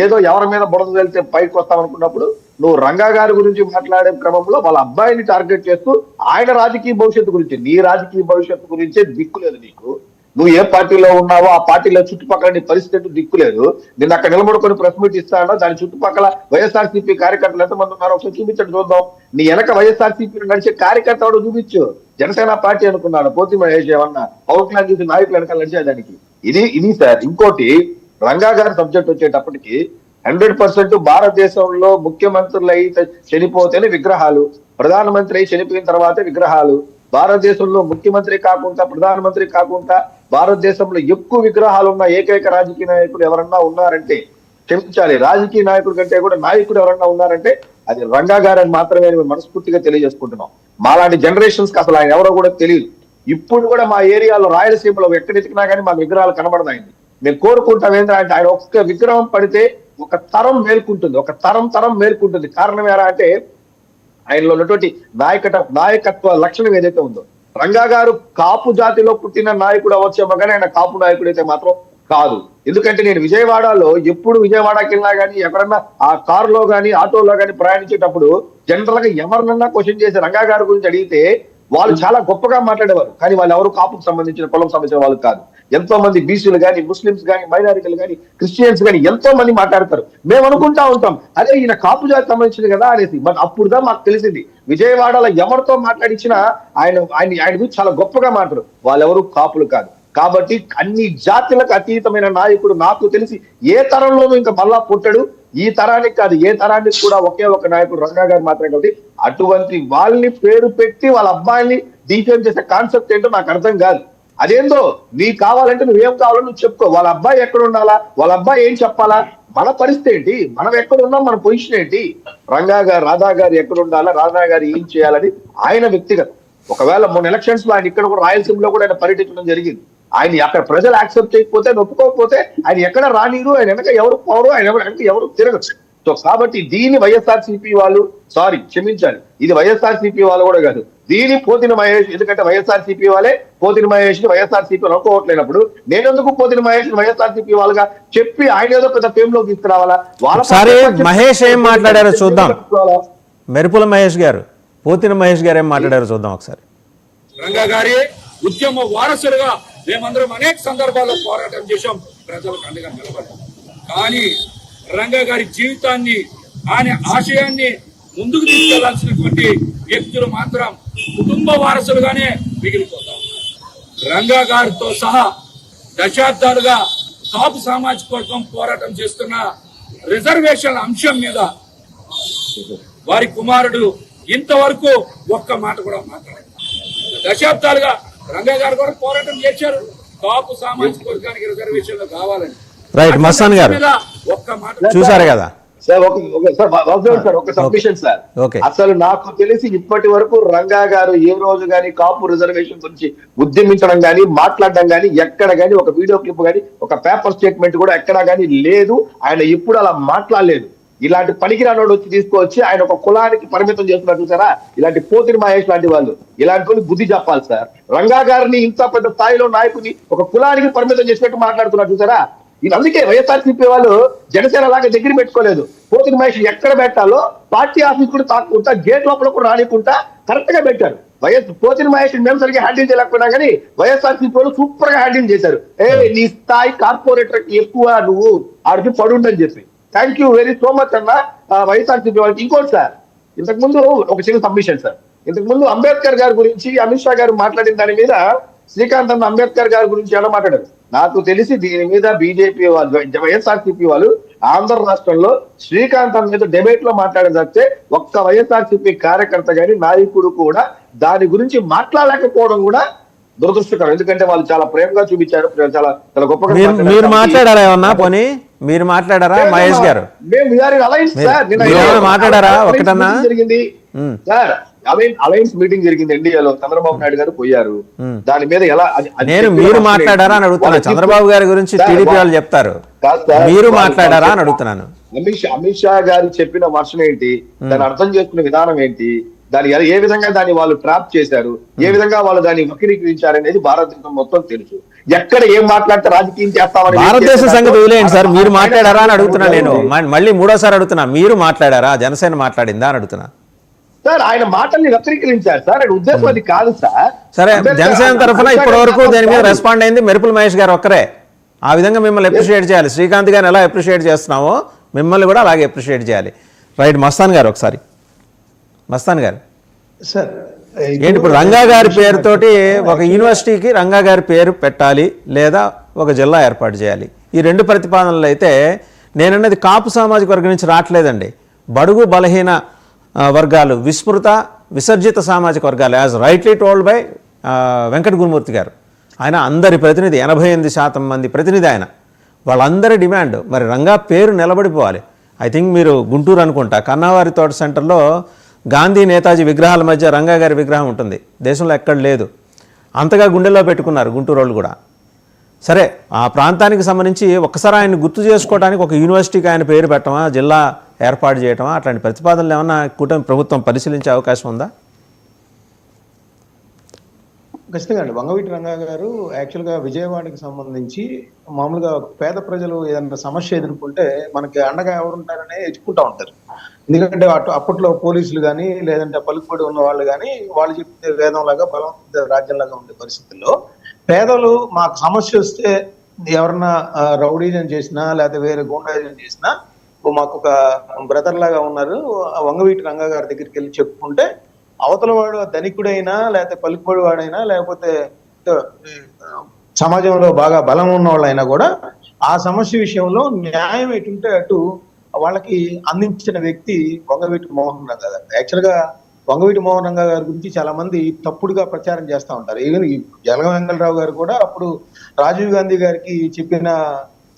ఏదో ఎవరి మీద బుడద వెళ్తే పైకి వస్తామనుకున్నప్పుడు నువ్వు రంగా గారి గురించి మాట్లాడే క్రమంలో వాళ్ళ అబ్బాయిని టార్గెట్ చేస్తూ ఆయన రాజకీయ భవిష్యత్తు గురించి, నీ రాజకీయ భవిష్యత్తు గురించే దిక్కులేదు నీకు. నువ్వు ఏ పార్టీలో ఉన్నావో ఆ పార్టీలో చుట్టుపక్కల నీ పరిస్థితి దిక్కులేదు. నిన్న అక్కడ నిలబడుకొని ప్రెస్ మీట్ ఇస్తాడో దాని చుట్టుపక్కల వైఎస్ఆర్సీపీ కార్యకర్తలు ఎంతమంది ఉన్నారో ఒకసారి చూపించండి చూద్దాం. నీ వెనక వైఎస్ఆర్సీపీ నడిచే కార్యకర్త చూపించు. జనసేన పార్టీ అనుకున్నాడు పోతి మహేష్ ఏమన్నా పవర్ ప్లాన్ చూసి నాయకులు వెనకాల నడిచేదానికి. ఇది సార్. ఇంకోటి, రంగా గారి సబ్జెక్ట్ వచ్చేటప్పటికి 100% భారతదేశంలో ముఖ్యమంత్రులు అయితే చనిపోతేనే విగ్రహాలు, ప్రధానమంత్రి అయి చనిపోయిన తర్వాతే విగ్రహాలు. భారతదేశంలో ముఖ్యమంత్రి కాకుండా, ప్రధానమంత్రి కాకుండా భారతదేశంలో ఎక్కువ విగ్రహాలు ఉన్న ఏకైక రాజకీయ నాయకుడు ఎవరన్నా ఉన్నారంటే, క్షమించాలి, రాజకీయ నాయకుడు కంటే కూడా నాయకుడు ఎవరన్నా ఉన్నారంటే అది రంగా గారు అని మాత్రమే మేము మనస్ఫూర్తిగా తెలియజేసుకుంటున్నాం. మాలాంటి జనరేషన్స్ కి అసలు ఆయన ఎవరో కూడా తెలియదు. ఇప్పుడు కూడా మా ఏరియాలో రాయలసీమలో ఎక్కడ ఎతికినా కానీ మా విగ్రహాలు కనబడదాయండి. మేము కోరుకుంటాం ఏంటంటే ఆయన ఒక్క విగ్రహం పడితే ఒక తరం మేల్కుంటుంది, ఒక తరం మేల్కుంటుంది. కారణం ఎలా అంటే ఆయనలో ఉన్నటువంటి నాయకత్వ లక్షణం ఏదైతే ఉందో. రంగా గారు కాపు జాతిలో పుట్టిన నాయకుడు అవ్వచ్చేమో కానీ ఆయన కాపు నాయకుడు అయితే మాత్రం కాదు. ఎందుకంటే నేను విజయవాడలో ఎప్పుడు విజయవాడకి వెళ్ళినా కానీ ఎక్కడన్నా ఆ కారులో కానీ ఆటోలో కానీ ప్రయాణించేటప్పుడు జనరల్ గా ఎవరినన్నా క్వశ్చన్ చేసి రంగా గారి గురించి అడిగితే వాళ్ళు చాలా గొప్పగా మాట్లాడేవారు. కానీ వాళ్ళు ఎవరు కాపుకు సంబంధించిన కులం సంబంధించిన వాళ్ళు కాదు. ఎంతో మంది బీసీలు కానీ, ముస్లింస్ కానీ, మైనారిటీలు కానీ, క్రిస్టియన్స్ కానీ ఎంతో మంది మాట్లాడతారు. మేము అనుకుంటా ఉంటాం అదే ఈయన కాపు జాతి సంబంధించింది కదా అనేసి. బట్ అప్పుడుదా మాకు తెలిసింది విజయవాడలో ఎవరితో మాట్లాడించినా ఆయన గురించి చాలా గొప్పగా మాట్లాడు. వాళ్ళెవరు కాపులు కాదు. కాబట్టి అన్ని జాతులకు అతీతమైన నాయకుడు నాకు తెలిసి ఏ తరంలోనూ ఇంకా మళ్ళా పుట్టడు. ఈ తరానికి కాదు, ఏ తరానికి కూడా ఒకే ఒక నాయకుడు రంగా గారు మాత్రమే. కాబట్టి అటువంటి వాళ్ళని పేరు పెట్టి వాళ్ళ అబ్బాయిని డిఫేమ్ చేసే కాన్సెప్ట్ ఏంటో నాకు అర్థం కాదు. అదేందో నీకు కావాలంటే నువ్వేం కావాలో నువ్వు చెప్పుకో. వాళ్ళ అబ్బాయి ఎక్కడ ఉండాలా, వాళ్ళ అబ్బాయి ఏం చెప్పాలా, మన పరిస్థితి ఏంటి, మనం ఎక్కడ ఉన్నాం, మన పొజిషన్ ఏంటి, రంగా గారు రాధా గారు ఎక్కడ ఉండాలా, రాధా గారు ఏం చేయాలని ఆయన వ్యక్తిగతం. ఒకవేళ మొన్న ఎలక్షన్స్ లో ఆయన ఇక్కడ కూడా రాయలసీమలో కూడా ఆయన పర్యటించడం జరిగింది. ఆయన అక్కడ ప్రజలు యాక్సెప్ట్ చేయకపోతే, నొప్పుకోకపోతే ఆయన ఎక్కడ రానిరు, ఆయన వెనక ఎవరు పోరు, ఆయన వెనక ఎవరు తిరగచ్చు. సో కాబట్టి దీని వైఎస్ఆర్సీపీ వాళ్ళు, సారీ క్షమించాలి, ఇది వైఎస్ఆర్సీపీ వాళ్ళు కూడా కాదు, దీని పోతిన మహేష్. ఎందుకంటే వైఎస్ఆర్సీపీ వాళ్ళే పోతిన మహేష్ ని వైఎస్ఆర్సీపీ అనుకోవట్లేనప్పుడు నేనెందుకు పోతిన మహేష్ ని వైఎస్ఆర్సీపీ వాళ్ళగా చెప్పి ఆయన ఏదో పెద్ద ఫేమ్ లోకి తీసుకురావాలా? మహేష్ ఏం మాట్లాడారో చూద్దాం. మెరుపుల మహేష్ గారు, పోతిన మహేష్ గారు ఏం మాట్లాడారో చూద్దాం ఒకసారి. రంగా గారి ఉద్యమ వారసులుగా మేమందరం అనేక సందర్భాల్లో పోరాటం చేశాం, ప్రజలకు అండగా నిలబడ్డాం. కానీ రంగా గారి జీవితాన్ని, ఆయన ఆశయాన్ని ముందుకు తీసుకెళ్లాల్సినటువంటి వ్యక్తులు మాత్రం కుటుంబ వారసులుగానే మిగిలిపోతాం. రంగా గారితో సహా దశాబ్దాలుగా కాపు సామాజిక వర్గం పోరాటం చేస్తున్న రిజర్వేషన్ల అంశం మీద వారి కుమారుడు ఇంతవరకు ఒక్క మాట కూడా మాట్లాడారు. దశాబ్దాలుగా రంగా గారు కూడా పోరాటం చేశారు కాపు సామాజిక వర్గానికి రిజర్వేషన్లు కావాలని. రైట్, మస్తాన్ గారు చూసారు కదా సార్. ఒక సబ్మిషన్ సార్, అసలు నాకు తెలిసి ఇప్పటి వరకు రంగా గారు ఏ రోజు గానీ కాపు రిజర్వేషన్ గురించి ఉద్యమించడం గానీ, మాట్లాడడం గానీ, ఎక్కడ గానీ ఒక వీడియో క్లిప్ గానీ, ఒక పేపర్ స్టేట్మెంట్ కూడా ఎక్కడా గానీ లేదు. ఆయన ఎప్పుడు అలా మాట్లాడలేదు. ఇలాంటి పనికిరానోడు వచ్చి తీసుకొచ్చి ఆయన ఒక కులానికి పరిమితం చేస్తున్నారు చూసారా, ఇలాంటి పోతిరి మహేష్ లాంటి వాళ్ళు, ఇలాంటి వాళ్ళు బుద్ధి చెప్పాలి సార్. రంగా గారిని ఇంత పెద్ద స్థాయిలో నాయకుని ఒక కులానికి పరిమితం చేసినట్టు మాట్లాడుతున్నారు చూసారా. ఇది అందుకే వైఎస్ఆర్సీపీ వాళ్ళు జనసేన లాగా దగ్గర పెట్టుకోలేదు. పోతిరి మహేష్ ఎక్కడ పెట్టాలో పార్టీ ఆఫీస్ కూడా తాకుంటా, గేట్ లోపల కూడా రానికుంటా కరెక్ట్ గా పెట్టారు. పోతిరి మహేష్ మేము సరిగ్గా హ్యాండిల్ చేయలేకపోయినా కానీ వైఎస్ఆర్సీపీ వాళ్ళు సూపర్ గా హ్యాండిల్ చేశారు. నీ స్థాయి కార్పొరేటర్ కి ఎక్కువ, నువ్వు ఆడికి పడుండని చెప్పి. Thank you very so much అన్న వైఎస్ఆర్సీపీ వాళ్ళకి. ఇంకోటి సార్, ఇంతకు ముందు ఒక చిన్న సబ్మిషన్ సార్. ఇంతకు ముందు అంబేద్కర్ గారి గురించి అమిత్ షా గారు మాట్లాడిన దాని మీద శ్రీకాంత్ అన్న అంబేద్కర్ గారి గురించి ఎలా మాట్లాడారు నాకు తెలిసి దీని మీద బీజేపీ వాళ్ళు, వైఎస్ఆర్సీపీ వాళ్ళు ఆంధ్ర రాష్ట్రంలో శ్రీకాంత్ అన్న మీద డిబేట్ లో మాట్లాడేదైతే ఒక్క వైఎస్ఆర్సీపీ కార్యకర్త గాని నాయకుడు కూడా దాని గురించి మాట్లాడలేకపోవడం కూడా దురదృష్టకరం. ఎందుకంటే వాళ్ళు చాలా ప్రేమగా చూపించారు, చాలా చాలా గొప్పగా. మీరు మాట్లాడారా ఏమన్నా? పోనీ మీరు మాట్లాడారా మహేష్ గారు? మాట్లాడారా ఒకటన్నా? జరిగింది సార్, అలయన్స్ మీటింగ్ జరిగింది ఎన్డీఏలో, చంద్రబాబు నాయుడు గారు పోయారు. దాని మీద ఎలా నేను మీరు మాట్లాడారా అని అడుగుతున్నా. చంద్రబాబు గారి గురించి టీడీపీ వాళ్ళు చెప్తారు, మీరు మాట్లాడారా అని అడుగుతున్నాను. అమిత్ షా గారు చెప్పిన వర్షన్ ఏంటి, దాన్ని అర్థం చేసుకునే విధానం ఏంటి, దాని ఏ విధంగా దాన్ని వాళ్ళు ట్రాప్ చేశారు, ఏ విధంగా వాళ్ళు దాన్ని వక్రీకరించారు అనేది భారతదేశం మొత్తం తెలుసు. ఎక్కడ ఏం మాట్లాడితే రాజకీయం చేస్తామని భారతదేశం సంగతి వదిలేయండి సార్, మీరు మాట్లాడారా అని అడుగుతున్నా. నేను మళ్ళీ మూడోసారి అడుగుతున్నా, మీరు మాట్లాడారా, జనసేన మాట్లాడిందా అని అడుగుతున్నా. సార్ ఆయన మాటల్ని వక్రీకరించారు సార్, ఆయన ఉద్దేశం అది కాదు సార్. సరే, జనసేన తరఫున ఇప్పటి వరకు దీని మీద రెస్పాండ్ అయింది మెరుపుల మహేష్ గారు ఒక్కరే. ఆ విధంగా మిమ్మల్ని అప్రిషియేట్ చేయాలి. శ్రీకాంత్ గారిని ఎలా అప్రిషియేట్ చేస్తున్నామో మిమ్మల్ని కూడా అలాగే అప్రిషియేట్ చేయాలి. రైట్, మస్తాన్ గారు ఒకసారి. మస్తాన్ గారు సార్, ఏంటి ఇప్పుడు రంగా గారి పేరుతోటి ఒక యూనివర్సిటీకి రంగా గారి పేరు పెట్టాలి లేదా ఒక జిల్లా ఏర్పాటు చేయాలి, ఈ రెండు ప్రతిపాదనలు అయితే నేనన్నది కాపు సామాజిక వర్గం నుంచి రావట్లేదండి. బడుగు బలహీన వర్గాలు, విసర్జిత సామాజిక వర్గాలు, as rightly told by Venkata Gurumurthy garu. ఆయన అందరి ప్రతినిధి, 88% మంది ప్రతినిధి ఆయన. వాళ్ళందరి డిమాండ్ మరి రంగా పేరు నిలబడిపోవాలి. ఐ థింక్ మీరు గుంటూరు అనుకుంటా, కన్నావారి తోట సెంటర్లో గాంధీ నేతాజీ విగ్రహాల మధ్య రంగా గారి విగ్రహం ఉంటుంది. దేశంలో ఎక్కడ లేదు. అంతగా గుండెల్లో పెట్టుకున్నారు గుంటూరు వాళ్ళు కూడా. సరే, ఆ ప్రాంతానికి సంబంధించి ఒక్కసారి ఆయన గుర్తు చేసుకోవడానికి ఒక యూనివర్సిటీకి ఆయన పేరు పెట్టమా, జిల్లా ఏర్పాటు చేయటమా, అట్లాంటి ప్రతిపాదనలు ఏమన్నా కూటమి ప్రభుత్వం పరిశీలించే అవకాశం ఉందా? ఖచ్చితంగా అండి. వంగవీటి రంగా గారు యాక్చువల్గా విజయవాడకి సంబంధించి మామూలుగా పేద ప్రజలు ఏదైనా సమస్య ఎదుర్కొంటే మనకి అండగా ఎవరుంటారనే ఎత్తుకుంటా ఉంటారు. ఎందుకంటే అప్పట్లో పోలీసులు కానీ లేదంటే పలుకుబడి ఉన్న వాళ్ళు కానీ వాళ్ళు చెప్తే వేదంలాగా బలవంత రాజ్యంలాగా ఉండే పరిస్థితుల్లో పేదలు మాకు సమస్య వస్తే ఎవరన్నా రౌడీజం చేసినా లేకపోతే వేరే గూండాయిజం చేసినా మాకు ఒక బ్రదర్ లాగా ఉన్నారు, వంగవీటి రంగా గారి దగ్గరికి వెళ్ళి చెప్పుకుంటే అవతల వాడు ధనికుడైనా లేకపోతే పలుకుబడి వాడైనా లేకపోతే సమాజంలో బాగా బలం ఉన్న వాళ్ళైనా కూడా ఆ సమస్య విషయంలో న్యాయం ఎటుంటే అటు వాళ్ళకి అందించిన వ్యక్తి వంగవీటి మోహన్ రంగా గారు. యాక్చువల్గా వంగవీటి మోహన్ రంగా గారి గురించి చాలా మంది తప్పుడుగా ప్రచారం చేస్తూ ఉంటారు. ఈవెన్ జలగం వెంకటరావు గారు కూడా అప్పుడు రాజీవ్ గాంధీ గారికి చెప్పిన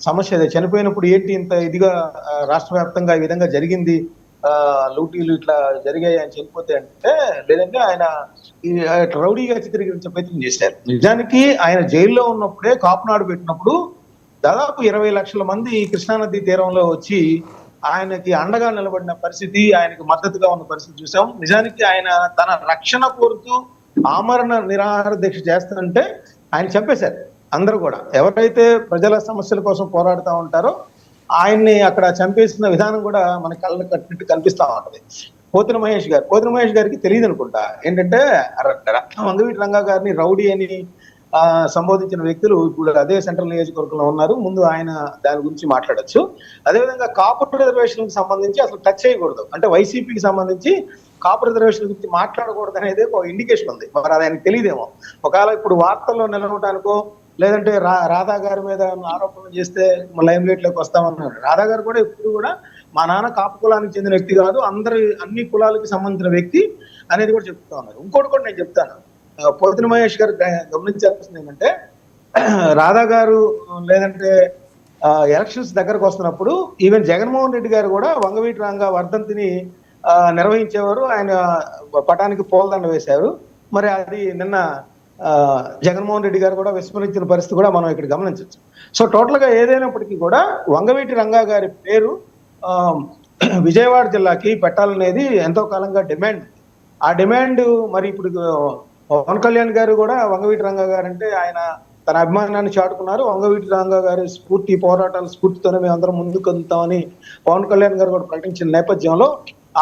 సమస్య అదే, చనిపోయినప్పుడు ఏంటి ఇంత ఇదిగా రాష్ట్ర వ్యాప్తంగా ఈ విధంగా జరిగింది, లూటీలు ఇట్లా జరిగాయి ఆయన చనిపోతే అంటే, లేదంటే ఆయన రౌడీగా చిత్రీకరించే ప్రయత్నం చేశారు. నిజానికి ఆయన జైల్లో ఉన్నప్పుడే కాపునాడు పెట్టినప్పుడు దాదాపు 20 లక్షల మంది కృష్ణానది తీరంలో వచ్చి ఆయనకి అండగా నిలబడిన పరిస్థితి, ఆయనకి మద్దతుగా ఉన్న పరిస్థితి చూసాం. నిజానికి ఆయన తన రక్షణ కోరుతూ ఆమరణ నిరాహార దీక్ష చేస్తుంటే ఆయన చంపేశారు. అందరూ కూడా ఎవరైతే ప్రజల సమస్యల కోసం పోరాడుతూ ఉంటారో ఆయన్ని అక్కడ చంపేసిన విధానం కూడా మనకి కళ్ళ కట్టినట్టు కనిపిస్తా ఉంటది. పోతిన మహేష్ గారికి తెలియదు అనుకుంటా ఏంటంటే వంగవీటి రంగా గారిని రౌడీ అని సంబోధించిన వ్యక్తులు ఇప్పుడు అదే సెంట్రల్ నియోజకవర్గంలో ఉన్నారు. ముందు ఆయన దాని గురించి మాట్లాడొచ్చు. అదేవిధంగా కాపు రిజర్వేషన్ సంబంధించి అసలు టచ్ చేయకూడదు, అంటే వైసీపీకి సంబంధించి కాపు రిజర్వేషన్ గురించి మాట్లాడకూడదు అనేది ఒక ఇండికేషన్ ఉంది. మరి అది ఆయనకు తెలియదేమో. ఒకవేళ ఇప్పుడు వార్తల్లో నిలవడానికో లేదంటే రాధా గారి మీద ఆరోపణలు చేస్తే లైమ్ లైట్ లోకి వస్తామన్నారు. రాధా గారు కూడా ఎప్పుడు కూడా మా నాన్న కాపు కులానికి చెందిన వ్యక్తి కాదు, అన్ని కులాలకి సంబంధించిన వ్యక్తి అనేది కూడా చెప్తా ఉన్నారు. ఇంకోటి కూడా నేను చెప్తాను, పోతిన మహేష్ గారు గమనించాల్సింది ఏంటంటే రాధా గారు లేదంటే ఎలక్షన్స్ దగ్గరకు వస్తున్నప్పుడు ఈవెన్ జగన్మోహన్ రెడ్డి గారు కూడా వంగవీటి రంగా వర్ధంతిని నిర్వహించేవారు, ఆయన పటానికి పూలదండ వేశారు. మరి అది నిన్న జగన్మోహన్ రెడ్డి గారు కూడా విస్మరించిన పరిస్థితి కూడా మనం ఇక్కడ గమనించవచ్చు. సో టోటల్ గా ఏదైనప్పటికీ కూడా వంగవీటి రంగా గారి పేరు విజయవాడ జిల్లాకి పెట్టాలనేది ఎంతో కాలంగా డిమాండ్. ఆ డిమాండ్ మరి ఇప్పుడు పవన్ కళ్యాణ్ గారు కూడా వంగవీటి రంగా గారు అంటే ఆయన తన అభిమానాన్ని చాటుకున్నారు. వంగవీటి రంగా గారి పోరాటాల స్ఫూర్తితోనే మేము అందరం ముందుకు వెళ్తామని పవన్ కళ్యాణ్ గారు కూడా ప్రకటించిన నేపథ్యంలో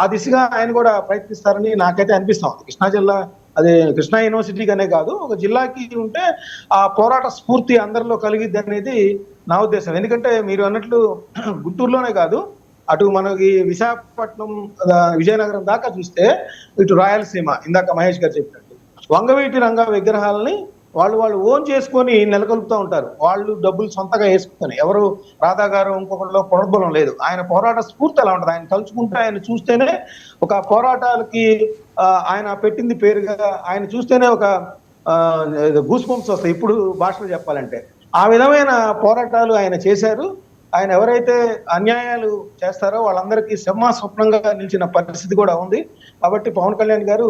ఆ దిశగా ఆయన కూడా ప్రయత్నిస్తారని నాకైతే అనిపిస్తా ఉంది. కృష్ణా జిల్లా అదే కృష్ణా యూనివర్సిటీగానే కాదు, ఒక జిల్లాకి ఉంటే ఆ పోరాట స్ఫూర్తి అందరిలో కలిగిద్ది అనేది నా ఉద్దేశం. ఎందుకంటే మీరు అన్నట్లు గుంటూరులోనే కాదు, అటు మనకి విశాఖపట్నం విజయనగరం దాకా చూస్తే ఇటు రాయలసీమ ఇందాక మహేష్ గారు చెప్పినట్టు వంగవీటి రంగా విగ్రహాలని వాళ్ళు ఓన్ చేసుకొని నెలకొల్పుతూ ఉంటారు. వాళ్ళు డబ్బులు సొంతగా వేసుకొని, ఎవరు రాధా గారు ఇంకొకరిలో పొరబలం లేదు. ఆయన పోరాట స్ఫూర్తి ఎలా ఉంటుంది, ఆయన తలుచుకుంటే ఆయన చూస్తేనే ఒక పోరాటాలకి ఆయన పెట్టింది పేరుగా ఆయన చూస్తేనే ఒక గూస్ బంప్స్ వస్తాయి ఇప్పుడు భాషలో చెప్పాలంటే. ఆ విధమైన పోరాటాలు ఆయన చేశారు. ఆయన ఎవరైతే అన్యాయాలు చేస్తారో వాళ్ళందరికీ సింహ స్వప్నంగా నిలిచిన పరిస్థితి కూడా ఉంది. కాబట్టి పవన్ కళ్యాణ్ గారు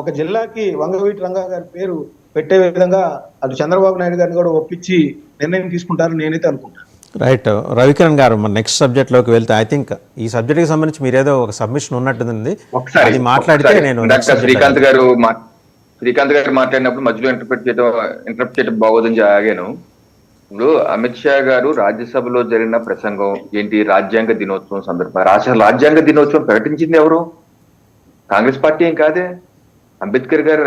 ఒక జిల్లాకి వంగవీటి రంగా గారి పేరు పెట్టే విధంగా అటు చంద్రబాబు నాయుడు గారిని కూడా ఒప్పించి నిర్ణయం తీసుకుంటారని నేనైతే అనుకుంటాను. రైట్ రవికిరణ్ గారు, మన నెక్స్ట్ సబ్జెక్ట్ లోకి వెళ్తే ఐ థింక్ ఈ సబ్జెక్ట్ కి సంబంధించి మీరేదో ఒక సబ్మిషన్ ఉన్నట్టుంది, అది మాట్లాడితే నేను శ్రీకాంత్ గారు మాట్లాడినప్పుడు మధ్యలో ఇంటరప్ట్ చేయడం బాగోదని ఆగాను. ఇప్పుడు అమిత్ షా గారు రాజ్యసభలో జరిగిన ప్రసంగం ఏంటి, రాజ్యాంగ దినోత్సవం సందర్భంగా రాజ్యాంగ దినోత్సవం ప్రకటించింది ఎవరు? కాంగ్రెస్ పార్టీ ఏం కాదే. అంబేద్కర్ గారు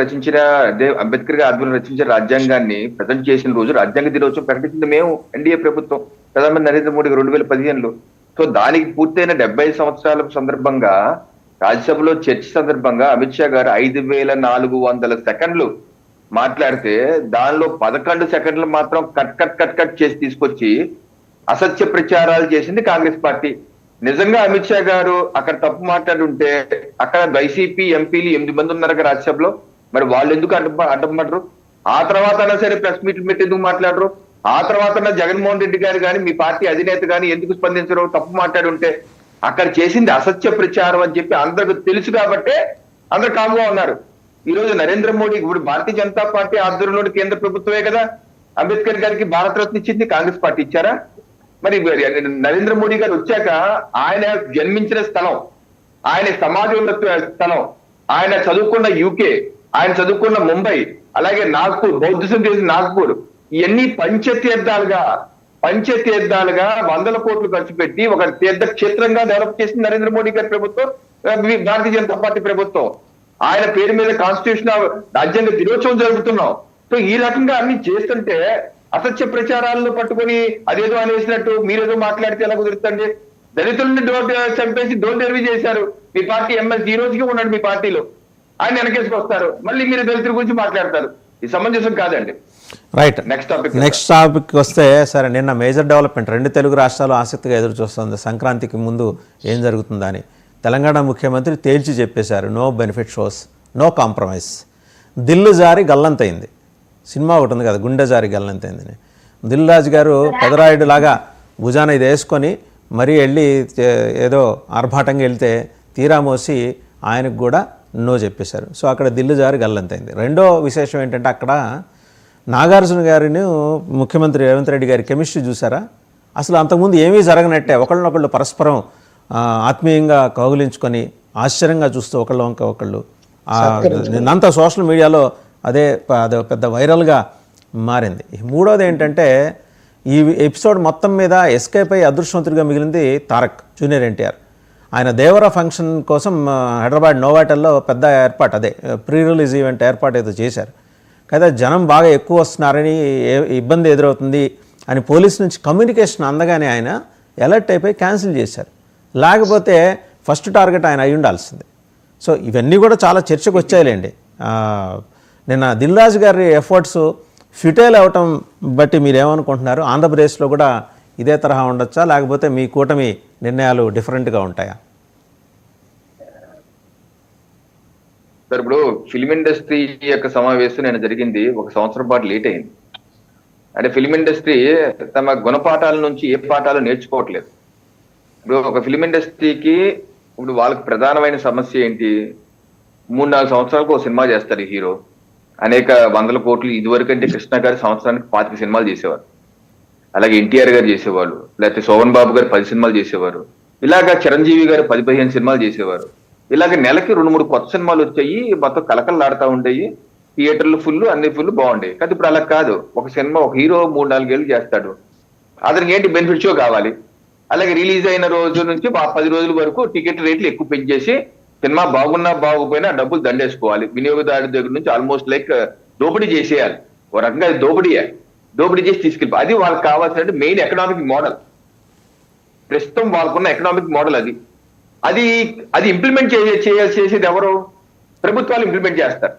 ఆధ్వర్యంలో రచించిన రాజ్యాంగాన్ని ప్రజెంట్ చేసిన రోజు రాజ్యాంగ దినోత్సవం ప్రకటించింది మేము, ఎన్డీఏ ప్రభుత్వం, ప్రధానమంత్రి నరేంద్ర మోడీ 2015లో. సో దానికి పూర్తయిన 70 సంవత్సరాల సందర్భంగా రాజ్యసభలో చర్చ సందర్భంగా అమిత్ షా గారు 5400 సెకండ్లు మాట్లాడితే దానిలో 11 సెకండ్లు మాత్రం కట్ చేసి తీసుకొచ్చి అసత్య ప్రచారాలు చేసింది కాంగ్రెస్ పార్టీ. నిజంగా అమిత్ షా గారు అక్కడ తప్పు మాట్లాడుంటే అక్కడ వైసీపీ ఎంపీలు 8 మంది ఉన్నారు కదా రాజ్యసభలో, మరి వాళ్ళు ఎందుకు అడ్డం ఆ తర్వాత అయినా సరే ప్రెస్ మీట్లు పెట్టి ఎందుకు మాట్లాడరు? ఆ తర్వాత జగన్మోహన్ రెడ్డి గారు కానీ మీ పార్టీ అధినేత కానీ ఎందుకు స్పందించరు? తప్పు మాట్లాడి ఉంటే అక్కడ చేసింది అసత్య ప్రచారం అని చెప్పి అందరికి తెలుసు కాబట్టే అందరు కామ్గా ఉన్నారు. ఈ రోజు నరేంద్ర మోడీ ఇప్పుడు భారతీయ జనతా పార్టీ ఆధ్వర్యంలోని కేంద్ర ప్రభుత్వమే కదా అంబేద్కర్ గారికి భారతరత్న ఇచ్చింది, కాంగ్రెస్ పార్టీ ఇచ్చారా? మరి నరేంద్ర మోడీ గారు వచ్చాక ఆయన జన్మించిన స్థలం, ఆయన సమాజంలో స్థలం, ఆయన చదువుకున్న యూకే, ఆయన చదువుకున్న ముంబై, అలాగే నాగ్పూర్, బౌద్ధిజం చేసిన నాగ్పూర్, ఇవన్నీ పంచతీర్థాలుగా 100 కోట్లు ఖర్చు పెట్టి ఒక తీర్థ క్షేత్రంగా డెవలప్ చేసింది నరేంద్ర మోడీ గారి ప్రభుత్వం, భారతీయ జనతా పార్టీ ప్రభుత్వం. ఆయన పేరు మీద కాన్స్టిట్యూషన్ రాజ్యాంగ దినోత్సవం జరుపుతున్నాం. సో ఈ రకంగా అన్ని చేస్తుంటే అసత్య ప్రచారాలను పట్టుకొని అదేదో అనేసినట్టు మీరేదో మాట్లాడితే ఎలా కుదురుతండి? దళితుల్ని చంపేసి డోర్ డెలివరీ చేశారు మీ పార్టీ ఎమ్మెల్సీ, ఈ రోజుకి ఉన్నాడు మీ పార్టీలో, ఆయన వెనకేసుకొస్తారు, మళ్ళీ మీరు దళితుల గురించి మాట్లాడతారు. ఇది సమంజసం కాదండి. రైట్, నెక్స్ట్ టాపిక్ వస్తే, సరే నిన్న మేజర్ డెవలప్మెంట్ 2 తెలుగు రాష్ట్రాలు ఆసక్తిగా ఎదురు చూస్తుంది సంక్రాంతికి ముందు ఏం జరుగుతుందని. తెలంగాణ ముఖ్యమంత్రి తేల్చి చెప్పేశారు, no benefit shows, no compromise. దిల్లు జారి గల్లంతైంది, సినిమా ఒకటి ఉంది కదా, గుండె జారి గల్లంతైందని. దిల్ రాజు గారు పెదరాయుడు లాగా భుజాన ఇది వేసుకొని మరీ వెళ్ళి ఏదో ఆర్భాటంగా వెళ్తే తీరా మోసి ఆయనకు కూడా నో చెప్పేశారు. సో అక్కడ దిల్లు జారి గల్లంతైంది. రెండో విశేషం ఏంటంటే, అక్కడ నాగార్జున గారిని ముఖ్యమంత్రి రేవంత్ రెడ్డి గారి కెమిస్ట్రీ చూసారా? అసలు అంతకుముందు ఏమీ జరగనట్టే ఒకళ్ళనొకళ్ళు పరస్పరం ఆత్మీయంగా కౌగిలించుకొని ఆశ్చర్యంగా చూస్తూ ఒకళ్ళు వంక ఒకళ్ళు. నిన్నంతా సోషల్ మీడియాలో అదే పెద్ద వైరల్గా మారింది. మూడోది ఏంటంటే, ఈ ఎపిసోడ్ మొత్తం మీద ఎస్కేప్ అయ్యి అదృష్టవంతుడిగా మిగిలింది తారక్ జూనియర్ ఎన్టీఆర్. ఆయన దేవరా ఫంక్షన్ కోసం హైదరాబాద్ నోవాటల్లో పెద్ద ఏర్పాటు, అదే ప్రీ రిలీజ్ ఈవెంట్ ఏర్పాటు ఏదో చేశారు కదా. జనం బాగా ఎక్కువ వస్తున్నారని, ఇబ్బంది ఎదురవుతుంది అని పోలీస్ నుంచి కమ్యూనికేషన్ అందగానే ఆయన అలర్ట్ అయిపోయి క్యాన్సిల్ చేశారు. లేకపోతే ఫస్ట్ టార్గెట్ ఆయన అయి ఉండాల్సింది. సో ఇవన్నీ కూడా చాలా చర్చకు వచ్చాయిలేండి. నిన్న దిల్ రాజు గారి ఎఫర్ట్స్ ఫ్యూటైల్ అవటం బట్టి మీరేమనుకుంటున్నారు? ఆంధ్రప్రదేశ్లో కూడా ఇదే తరహా ఉండొచ్చా, లేకపోతే మీ కూటమి నిర్ణయాలు డిఫరెంట్గా ఉంటాయా? సార్, ఇప్పుడు ఫిల్మ్ ఇండస్ట్రీ యొక్క సమావేశం నేను జరిగింది 1 సంవత్సరం పాటు లేట్ అయింది. అంటే ఫిల్మ్ ఇండస్ట్రీ తమ గుణపాఠాల నుంచి ఏ పాఠాలు నేర్చుకోవట్లేదు. ఇప్పుడు ఒక ఫిల్మ్ ఇండస్ట్రీకి ఇప్పుడు వాళ్ళకి ప్రధానమైన సమస్య ఏంటి? 3-4 సంవత్సరాలకు ఒక సినిమా చేస్తారు ఈ హీరో, అనేక 100 కోట్లు. ఇదివరకంటే కృష్ణ గారు సంవత్సరానికి 25 సినిమాలు చేసేవారు, అలాగే ఎన్టీఆర్ గారు చేసేవాళ్ళు, లేకపోతే శోభన్ బాబు గారు 10 సినిమాలు చేసేవారు, ఇలాగా చిరంజీవి గారు 10-15 సినిమాలు చేసేవారు. ఇలాగ నెలకి 2-3 కొత్త సినిమాలు వచ్చాయి, మొత్తం కలకలలాడుతూ ఉండేవి, థియేటర్లు ఫుల్, అన్ని ఫుల్ బాగుండేవి. కానీ ఇప్పుడు అలా కాదు. ఒక సినిమా ఒక హీరో 3-4 ఏళ్ళు చేస్తాడు, అతనికి ఏంటి బెనిఫిట్ షో కావాలి. అలాగే రిలీజ్ అయిన రోజు నుంచి 10 రోజుల వరకు టికెట్ రేట్లు ఎక్కువ పెంచేసి సినిమా బాగున్నా బాగుపోయినా డబ్బులు దండేసుకోవాలి. వినియోగదారు దగ్గర నుంచి ఆల్మోస్ట్ లైక్ దోపిడీ చేసేయాలి. ఒక రకంగా అది దోపిడీ చేసి తీసుకెళ్ళి, అది వాళ్ళకి కావాల్సిన మెయిన్ ఎకనామిక్ మోడల్. ప్రస్తుతం వాళ్ళకున్న ఎకనామిక్ మోడల్ అది ఇంప్లిమెంట్ చేసేది ఎవరు? ప్రభుత్వాలు ఇంప్లిమెంట్ చేస్తారు.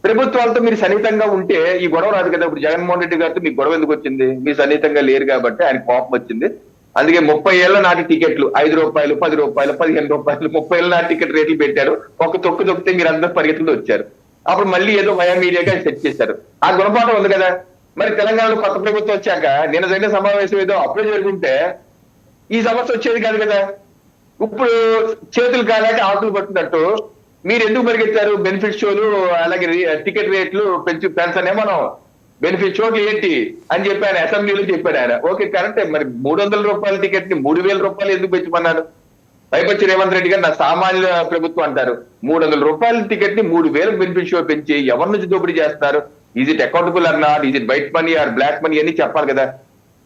ప్రభుత్వాలతో మీరు సన్నిహితంగా ఉంటే ఈ గొడవ రాదు కదా. ఇప్పుడు జగన్మోహన్ రెడ్డి గారితో మీకు గొడవ ఎందుకు వచ్చింది? మీరు సన్నిహితంగా లేరు కాబట్టి ఆయన కోపం వచ్చింది. అందుకే 30 ఏళ్ల నాటి టికెట్లు 5 రూపాయలు, 10 రూపాయలు, 15 రూపాయలు, 30 ఏళ్ల నాటి టికెట్ రేట్లు పెట్టారు. ఒక తొక్కితే మీరు అందరూ పరిగెత్తులు వచ్చారు. అప్పుడు మళ్ళీ ఏదో వయా మీడియాగా సెట్ చేశారు. ఆ గుణపాఠం ఉంది కదా. మరి తెలంగాణలో కొత్త ప్రభుత్వం వచ్చాక నిన్న జరిగిన సమావేశం ఏదో అప్పుడే జరుగుంటే ఈ సమస్య వచ్చేది కాదు కదా. ఇప్పుడు చేతులు కాలేక ఆకులు పట్టినట్టు మీరు ఎందుకు పరిగెత్తారు? బెనిఫిట్ షోలు, అలాగే టికెట్ రేట్లు పెంచనే మనం బెనిఫిట్ షోలు ఏంటి అని చెప్పి ఆయన అసెంబ్లీలో చెప్పాడు. ఆయన ఓకే కరెక్టే, మరి 300 రూపాయల టికెట్ ని 3000 రూపాయలు ఎందుకు పెంచమన్నాడు? పైపచ్చి రేవంత్ రెడ్డి గారు నా సామాన్య ప్రభుత్వం అంటారు. 300 రూపాయల టికెట్ ని 3000 బెనిఫిట్ షో పెంచి ఎవరి నుంచి దోపిడీ చేస్తారు? Is it accountable or not? Is it white money or black money అని చెప్పాలి కదా.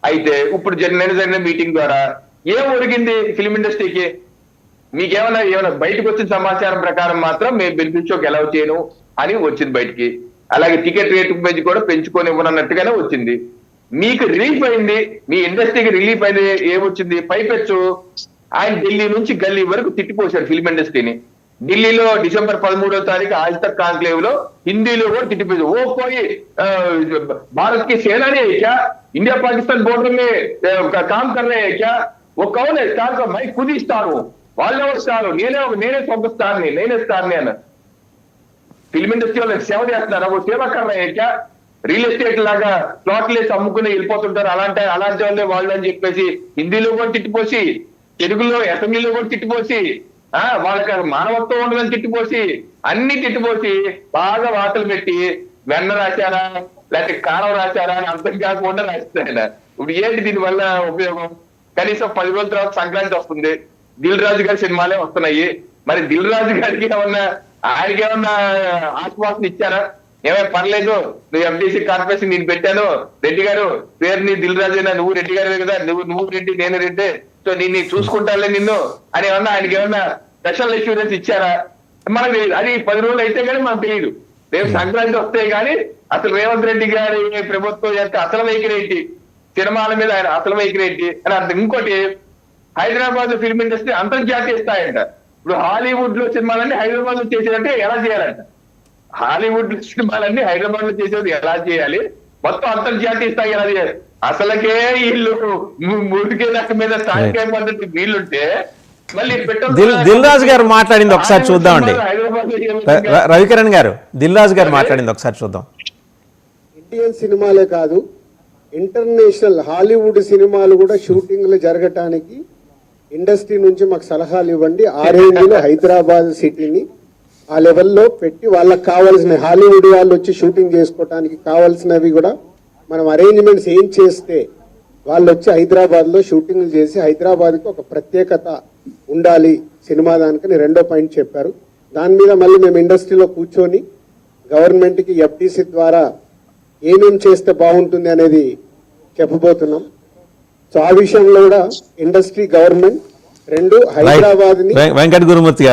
అయితే ఇప్పుడు జరిగిన మీటింగ్ ద్వారా ఏం ఒరిగింది ఫిల్మ్ ఇండస్ట్రీకి? మీకేమైనా బయటకు వచ్చిన సమాచారం ప్రకారం మాత్రం మేము బెనిఫిట్ షోకి అలౌ చేయను అని వచ్చింది బయటికి. అలాగే టికెట్ రేటు పెంచి కూడా పెంచుకొని ఇవ్వనన్నట్టుగానే వచ్చింది. మీకు రిలీఫ్ అయింది, మీ ఇండస్ట్రీకి రిలీఫ్ అయింది. ఏమొచ్చింది? పైపెచ్చు ఆయన ఢిల్లీ నుంచి గల్లీ వరకు తిట్టిపోశాడు ఫిల్మ్ ఇండస్ట్రీని. ఢిల్లీలో డిసెంబర్ 13వ తారీఖు ఆజ్ తక్ కాంక్లేవ్ లో హిందీలో కూడా తిట్టిపోయింది. ఓ కోయి भारत की सेना ने क्या इंडिया पाकिस्तान बॉर्डर में काम कर रहे हैं क्या? वो कौन है स्टार का? मैं खुद ही स्टार हूँ, వాళ్ళే స్టార్, నేనే సొంత స్టార్ని, నేనే స్టార్ని అన్న. ఫిల్మ్ ఇండస్ట్రీ వాళ్ళకి సేవ చేస్తున్నారా? ఓ సేవ కర్రా క్యా? రియల్ ఎస్టేట్ లాగా ప్లాట్లు వేసి అమ్ముకుని వెళ్ళిపోతుంటారు, అలాంటి వాళ్ళే వాళ్ళు అని చెప్పేసి హిందీలో కూడా తిట్టిపోసి, తెలుగులో అసెంబ్లీలో కూడా తిట్టిపోసి, వాళ్ళకి మానవత్వం ఉండదని తిట్టిపోసి, అన్ని తిట్టిపోసి బాగా వార్తలు పెట్టి వెన్న రాశారా లేకపోతే కారం రాశారా అని అర్థం కాకుండా రాస్తాడు. ఇప్పుడు ఏంటి దీని వల్ల ఉపయోగం? కనీసం 10 రోజుల తర్వాత సంక్రాంతి వస్తుంది, దిల్ రాజు గారి సినిమాలే వస్తున్నాయి. మరి దిల్ రాజు గారికి ఆయనకి ఏమన్నా ఆశ్వాసన ఇచ్చారా? ఏమైనా పర్లేదు, నువ్వు ఎంటీసీ కార్పొరేషన్ నేను పెట్టాను, రెడ్డి గారు పేరు నీ దిల్ రాజేనా, నువ్వు రెడ్డి గారు కదా, నువ్వు రెడ్డి నేను రెడ్డి, సో నేను చూసుకుంటానులే నిన్ను అని ఏమన్నా ఆయనకి ఏమన్నా స్పెషల్ ఇన్సూరెన్స్ ఇచ్చారా? మనకు తెలియదు. అది 10 రోజులు అయితే కానీ మనకు తెలియదు. రేపు సంక్రాంతి వస్తే కానీ అసలు రేవంత్ రెడ్డి గారి ప్రభుత్వం యొక్క అసలు వైఖరి ఏంటి, సినిమాల మీద ఆయన అసలు వైఖరి ఏంటి అని అర్థం. ఇంకోటి, హైదరాబాద్ ఫిల్మ్ ఇండస్ట్రీ అంతర్జాతీయ స్థాయి అంట. ఇప్పుడు హాలీవుడ్ లో సినిమాలన్నీ హైదరాబాద్ లో చేసేదంటే ఎలా చేయాలంట? హాలీవుడ్ సినిమాలన్నీ హైదరాబాద్ లో చేసేది ఎలా చేయాలి? మొత్తం అంతర్జాతీయ స్థాయి ఎలా చేయాలి? అసలుకే వీళ్ళు మురికే దాని మీద స్థానిక పద్ధతి వీళ్ళుంటే మళ్ళీ దిల్ రాజు గారు మాట్లాడింది ఒకసారి చూద్దామండి. రవికిరణ్ గారు, దిల్ రాజు గారు మాట్లాడింది ఒకసారి చూద్దాం. ఇండియన్ సినిమాలే కాదు, ఇంటర్నేషనల్ హాలీవుడ్ సినిమాలు కూడా షూటింగ్లు జరగటానికి ఇండస్ట్రీ నుంచి మాకు సలహాలు ఇవ్వండి. ఆ రేంజ్లో హైదరాబాద్ సిటీని ఆ లెవెల్లో పెట్టి వాళ్ళకి కావాల్సిన హాలీవుడ్ వాళ్ళు వచ్చి షూటింగ్ చేసుకోవటానికి కావాల్సినవి కూడా మనం అరేంజ్మెంట్స్ ఏం చేస్తే వాళ్ళు వచ్చి హైదరాబాద్లో షూటింగ్లు చేసి హైదరాబాద్కి ఒక ప్రత్యేకత ఉండాలి సినిమా దానికని రెండో పాయింట్ చెప్పారు. దాని మీద మళ్ళీ మేము ఇండస్ట్రీలో కూర్చొని గవర్నమెంట్కి ఎఫ్టీసీ ద్వారా ఏమేం చేస్తే బాగుంటుంది అనేది చెప్పబోతున్నాం. సో ఆ విషయంలో కూడా ఇండస్ట్రీ, గవర్నమెంట్ రెండు హైదరాబాద్ ని. వెంకట గురుమూర్తి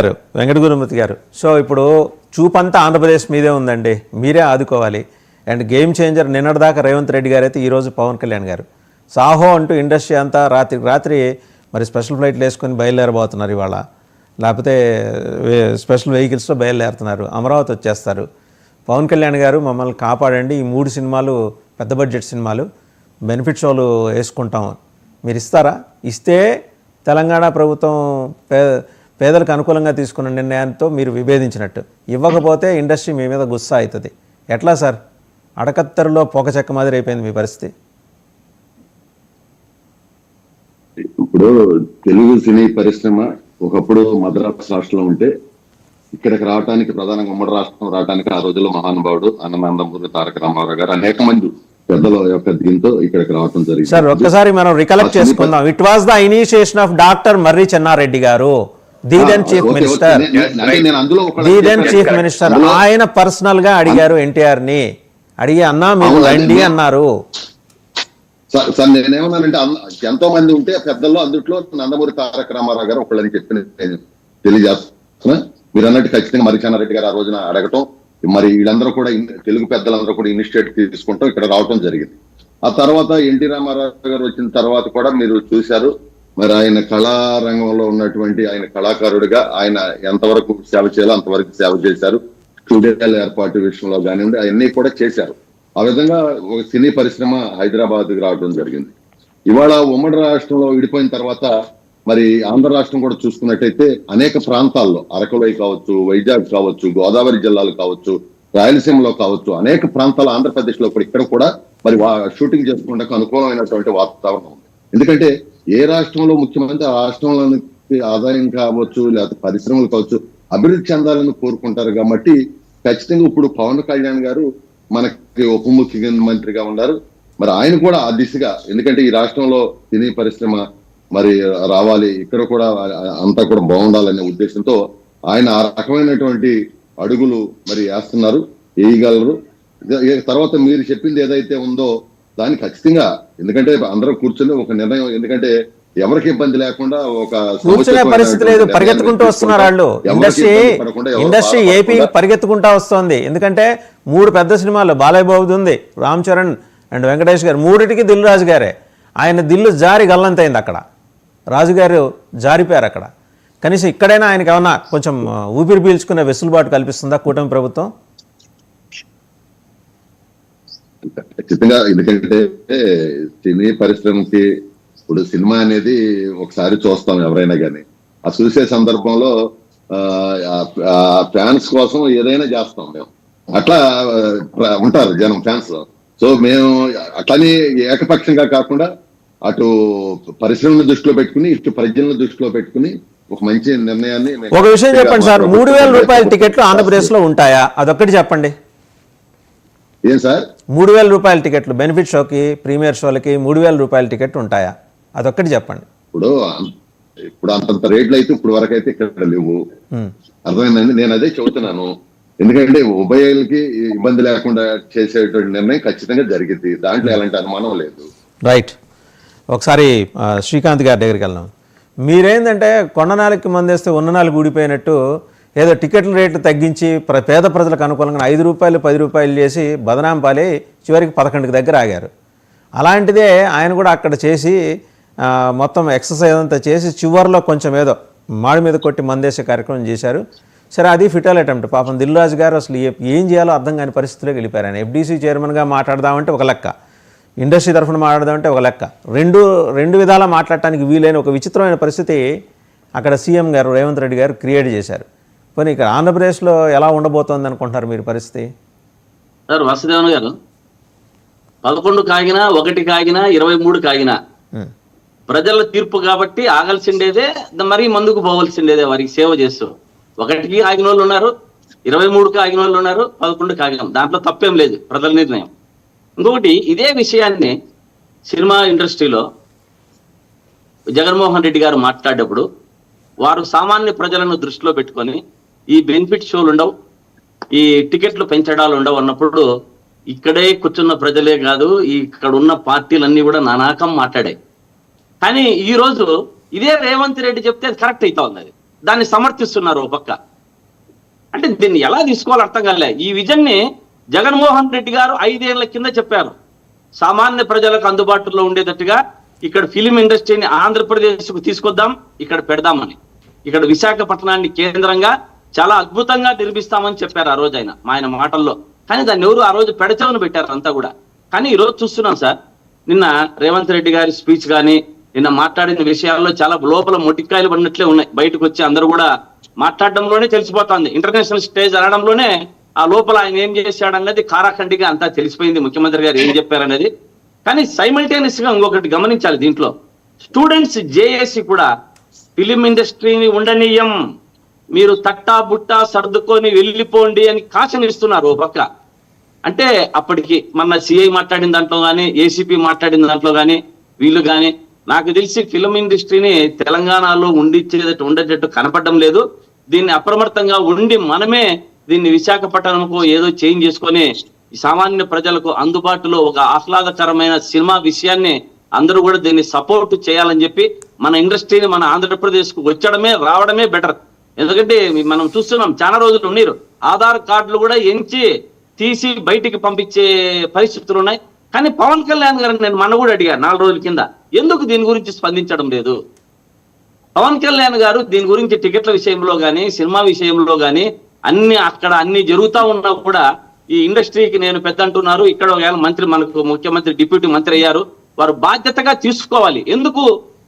గారు, సో ఇప్పుడు చూపంతా ఆంధ్రప్రదేశ్ మీదే ఉందండి, మీరే ఆదుకోవాలి. అండ్ గేమ్ చేంజర్ నిన్నటిదాకా రేవంత్ రెడ్డి గారు అయితే ఈరోజు పవన్ కళ్యాణ్ గారు సాహో అంటూ ఇండస్ట్రీ అంతా రాత్రి మరి స్పెషల్ ఫ్లైట్లు వేసుకొని బయలుదేరబోతున్నారు ఇవాళ, లేకపోతే స్పెషల్ వెహికల్స్లో బయలుదేరుతున్నారు, అమరావతి వచ్చేస్తారు. పవన్ కళ్యాణ్ గారు మమ్మల్ని కాపాడండి, ఈ 3 సినిమాలు పెద్ద బడ్జెట్ సినిమాలు బెనిఫిట్ షోలు వేసుకుంటాం, మీరు ఇస్తారా? ఇస్తే తెలంగాణ ప్రభుత్వం పేదలకు అనుకూలంగా తీసుకున్న నిర్ణయంతో మీరు విభేదించినట్టు, ఇవ్వకపోతే ఇండస్ట్రీ మీ మీద గుస్సా అవుతుంది. ఎట్లా సార్? అడకత్తెరలో పోక చెక్క మాదిరి అయిపోయింది మీ పరిస్థితి. ఇప్పుడు తెలుగు సినీ పరిశ్రమ ఒకప్పుడు మద్రాసు రాష్ట్రంలో ఉంటే ఇక్కడికి రావడానికి, ప్రధానంగా ఉమ్మడి రాష్ట్రం రావడానికి ఆ రోజుల్లో మహానుభావుడు అన్నమానందమూరి తారక రామారావు గారు అనేక మంది పెద్దల యొక్క దీంతో ఇక్కడికి రావడం జరిగింది. సార్ ఒక్కసారి మనం రికలెక్ట్ చేసుకుందాం. It was the initiation of doctor Marri Chennareddy garu, the then chief minister. ఆయన పర్సనల్ గా అడిగారు ఎన్టీఆర్ ని, అడిగి అన్నా మీరు రండి అన్నారు. సార్ నేనేమన్నానంటే ఎంతో మంది ఉంటే పెద్దల్లో అందుట్లో నందమూరి తారక రామారావు గారు ఒకళ్ళని చెప్పి తెలియజేస్తున్నా. మీరు అన్నట్టు ఖచ్చితంగా మర్రి చెన్నారెడ్డి గారు ఆ రోజున అడగటం, మరి వీళ్ళందరూ కూడా తెలుగు పెద్దలందరూ కూడా ఇనిషియేటివ్ తీసుకుంటాం, ఇక్కడ రావటం జరిగింది. ఆ తర్వాత ఎన్టీ రామారావు గారు వచ్చిన తర్వాత కూడా మీరు చూశారు, మరి ఆయన కళారంగంలో ఉన్నటువంటి ఆయన కళాకారుడిగా ఆయన ఎంతవరకు సేవ చేయాలో అంతవరకు సేవ చేశారు. స్టూడియోల ఏర్పాటు విషయంలో కానివ్వండి అవన్నీ కూడా చేశారు. ఆ విధంగా ఒక సినీ పరిశ్రమ హైదరాబాద్కి రావడం జరిగింది. ఇవాళ ఉమ్మడి రాష్ట్రంలో విడిపోయిన తర్వాత మరి ఆంధ్ర రాష్ట్రం కూడా చూసుకున్నట్టయితే అనేక ప్రాంతాల్లో, అరకులోయ కావచ్చు, వైజాగ్ కావచ్చు, గోదావరి జిల్లాలు కావచ్చు, రాయలసీమలో కావచ్చు, అనేక ప్రాంతాలు ఆంధ్రప్రదేశ్ లో ఇక్కడ కూడా మరి షూటింగ్ చేసుకుంటూ అనుకూలమైనటువంటి వాతావరణం ఉంది. ఎందుకంటే ఏ రాష్ట్రంలో ముఖ్యమంత్రి ఆ రాష్ట్రంలోనికి ఆదాయం కావచ్చు, లేకపోతే పరిశ్రమలు కావచ్చు, అభివృద్ధి చెందాలని కోరుకుంటారు. కాబట్టి ఖచ్చితంగా ఇప్పుడు పవన్ కళ్యాణ్ గారు మనకి ఉప ముఖ్యమంత్రిగా ఉన్నారు. మరి ఆయన కూడా ఆ దిశగా, ఎందుకంటే ఈ రాష్ట్రంలో సినీ పరిశ్రమ మరి రావాలి, ఇక్కడ కూడా అంతా కూడా బాగుండాలనే ఉద్దేశంతో ఆయన ఆ రకమైనటువంటి అడుగులు మరి వేస్తున్నారు, వేయగలరు. తర్వాత మీరు చెప్పింది ఏదైతే ఉందో దాన్ని ఖచ్చితంగా, ఎందుకంటే అందరూ కూర్చొని ఒక నిర్ణయం, ఎందుకంటే ఎవరికి ఇబ్బంది లేకుండా ఒక కూర్చునే పరిస్థితి లేదు, పరిగెత్తుకుంటూ వస్తున్నారు వాళ్ళు. ఇండస్ట్రీ ఏపీ పరిగెత్తుకుంటా వస్తోంది. ఎందుకంటే 3 పెద్ద సినిమాలు, బాలయ్య బాబుది ఉంది, రామ్ చరణ్ అండ్ వెంకటేష్ గారు, 3టికి దిల్ రాజు గారే. ఆయన దిల్లు జారి గల్లంతైంది, అక్కడ రాజుగారు జారిపోయారు అక్కడ. కనీసం ఇక్కడైనా ఆయనకి ఏమన్నా కొంచెం ఊపిరి పీల్చుకునే వెసులుబాటు కల్పిస్తుందా కూటమి ప్రభుత్వం? ఖచ్చితంగా. ఎందుకంటే సినీ పరిశ్రమకి ఇప్పుడు సినిమా అనేది ఒకసారి చూస్తాం ఎవరైనా కానీ, ఆ చూసే సందర్భంలో ఫ్యాన్స్ కోసం ఏదైనా చేస్తాం మేము. అట్లా ఉంటారు జనం ఫ్యాన్స్. సో మేము అట్లని ఏకపక్షంగా కాకుండా అటు పరిశ్రమను దృష్టిలో పెట్టుకుని ఇటు ప్రజలను దృష్టిలో పెట్టుకుని ఒక మంచి నిర్ణయాన్ని. ఒక విషయం చెప్పండి సార్, 3,000 రూపాయల టికెట్లు ఆంధ్రప్రదేశ్ లో ఉంటాయా? అదొక్కటి చెప్పండి. ఏం సార్? 3,000 రూపాయల టికెట్లు బెనిఫిట్ షోకి, ప్రీమియర్ షోలకి 3,000 రూపాయల టికెట్లు ఉంటాయా? అదొక్కటి చెప్పండి. ఇప్పుడు అంతంత రేట్లు అయితే ఇప్పుడు వరకు అయితే ఇక్కడ లేవు. అర్థమైందండి. నేను అదే చెబుతున్నాను. ఎందుకంటే ఉభయాలకి ఇబ్బంది లేకుండా చేసేటువంటి నిర్ణయం ఖచ్చితంగా జరిగింది. దాంట్లో ఎలాంటి అనుమానం లేదు. రైట్. ఒకసారి శ్రీకాంత్ గారి దగ్గరికి వెళ్దాం. మీరేంటంటే కొండనాలకి మందేస్తే ఉన్ననాలు ఊడిపోయినట్టు ఏదో టికెట్ల రేట్లు తగ్గించి పేద ప్రజలకు అనుకూలంగా 5 రూపాయలు 10 రూపాయలు చేసి బదనాం పాలి చివరికి 11కి దగ్గర ఆగారు. అలాంటిదే ఆయన కూడా అక్కడ చేసి మొత్తం ఎక్సర్సైజ్ అంతా చేసి చివరిలో కొంచెం ఏదో మాడి మీద కొట్టి మందేసే కార్యక్రమం చేశారు. సరే, అది ఫిటల్ అటెంప్ట్. పాపం దిల్రాజు గారు అసలు ఏం చేయాలో అర్థం కాని పరిస్థితిలోకి వెళ్ళిపోయారు. ఆయన ఎఫ్డీసీ చైర్మన్గా మాట్లాడదామంటే ఒక లెక్క, ఇండస్ట్రీ తరఫున మాట్లాడదామంటే ఒక లెక్క, రెండు విధాలా మాట్లాడటానికి వీలైన ఒక విచిత్రమైన పరిస్థితి అక్కడ సీఎం గారు రేవంత్ రెడ్డి గారు క్రియేట్ చేశారు. పోనీ ఇక్కడ ఆంధ్రప్రదేశ్లో ఎలా ఉండబోతోంది అనుకుంటున్నారు మీరు పరిస్థితి? సార్ వాసుదేవన్ గారు, 11 కాగినా 1 కాగినా 23 కాగినా ప్రజల తీర్పు కాబట్టి ఆగాల్సిండేదే, మరీ ముందుకు పోవాల్సిండేదే వారికి సేవ చేస్తూ. 1కి ఆగిన వాళ్ళు ఉన్నారు, 23కి ఆగిన వాళ్ళు ఉన్నారు, 11కి ఆగినాం. దాంట్లో తప్పేం లేదు, ప్రజల నిర్ణయం. ఇంకొకటి, ఇదే విషయాన్ని సినిమా ఇండస్ట్రీలో జగన్మోహన్ రెడ్డి గారు మాట్లాడేటప్పుడు వారు సామాన్య ప్రజలను దృష్టిలో పెట్టుకొని ఈ బెనిఫిట్ షోలు ఉండవు, ఈ టికెట్లు పెంచడాలు ఉండవు అన్నప్పుడు ఇక్కడే కూర్చున్న ప్రజలే కాదు, ఇక్కడ ఉన్న పార్టీలన్నీ కూడా నానాకం మాట్లాడాయి. కానీ ఈ రోజు ఇదే రేవంత్ రెడ్డి చెప్తే అది కరెక్ట్ అవుతా ఉంది. అది దాన్ని సమర్థిస్తున్నారు ఓ పక్క. అంటే దీన్ని ఎలా తీసుకోవాలో అర్థం కాలే. ఈ విజన్ ని జగన్మోహన్ రెడ్డి గారు 5 ఏళ్ల కింద చెప్పారు. సామాన్య ప్రజలకు అందుబాటులో ఉండేటట్టుగా ఇక్కడ ఫిలిం ఇండస్ట్రీని ఆంధ్రప్రదేశ్కు తీసుకొద్దాం, ఇక్కడ పెడదామని. ఇక్కడ విశాఖపట్నాన్ని కేంద్రంగా చాలా అద్భుతంగా నిర్మిస్తామని చెప్పారు ఆ రోజు ఆయన మాటల్లో. కానీ దాన్ని ఎవరు ఆ రోజు పెడచవను పెట్టారు అంతా కూడా. కానీ ఈ రోజు చూస్తున్నాం సార్, నిన్న రేవంత్ రెడ్డి గారి స్పీచ్ కానీ నిన్న మాట్లాడిన విషయాల్లో చాలా లోపల మొటికాయలు పడినట్లే ఉన్నాయి. బయటకు వచ్చి అందరూ కూడా మాట్లాడడంలోనే తెలిసిపోతుంది. ఇంటర్నేషనల్ స్టేజ్ అనడంలోనే ఆ లోపల ఆయన ఏం చేశాడన్నది కారాఖండిగా అంతా తెలిసిపోయింది, ముఖ్యమంత్రి గారు ఏం చెప్పారనేది. కానీ సైమల్టేనియస్ గా ఇంకొకటి గమనించాలి, దీంట్లో స్టూడెంట్స్ జేఏసీ కూడా ఫిలిం ఇండస్ట్రీని ఉండనీయం, మీరు తట్టా బుట్టా సర్దుకొని వెళ్ళిపోండి అని కాషన్ ఇస్తున్నారు ఓ పక్క. అంటే అప్పటికి మన సిఐ మాట్లాడిన దాంట్లో కానీ, ఏసీపీ మాట్లాడిన దాంట్లో కానీ, వీళ్ళు కానీ నాకు తెలిసి ఫిలిం ఇండస్ట్రీని తెలంగాణలో ఉండేటట్టు కనపడడం లేదు. దీన్ని అప్రమత్తంగా ఉండి మనమే దీన్ని విశాఖపట్నంకు ఏదో చేంజ్ చేసుకొని సామాన్య ప్రజలకు అందుబాటులో ఒక ఆహ్లాదకరమైన సినిమా విషయాన్ని అందరూ కూడా దీన్ని సపోర్ట్ చేయాలని చెప్పి మన ఇండస్ట్రీని మన ఆంధ్రప్రదేశ్ కు రావడమే బెటర్. ఎందుకంటే మనం చూస్తున్నాం చాలా రోజులు ఉన్నారు, ఆధార్ కార్డులు కూడా ఎంచి తీసి బయటికి పంపించే పరిస్థితులు ఉన్నాయి. కానీ పవన్ కళ్యాణ్ గారిని నేను మొన్న కూడా అడిగాను 4 రోజుల కింద, ఎందుకు దీని గురించి స్పందించడం లేదు? పవన్ కళ్యాణ్ గారు దీని గురించి టికెట్ల విషయంలో కానీ, సినిమా విషయంలో కానీ అన్ని జరుగుతూ ఉన్నా కూడా ఈ ఇండస్ట్రీకి నేను పెద్ద అంటున్నారు. ఇక్కడ మంత్రి, మనకు ముఖ్యమంత్రి, డిప్యూటీ మంత్రి అయ్యారు, వారు బాధ్యతగా తీసుకోవాలి. ఎందుకు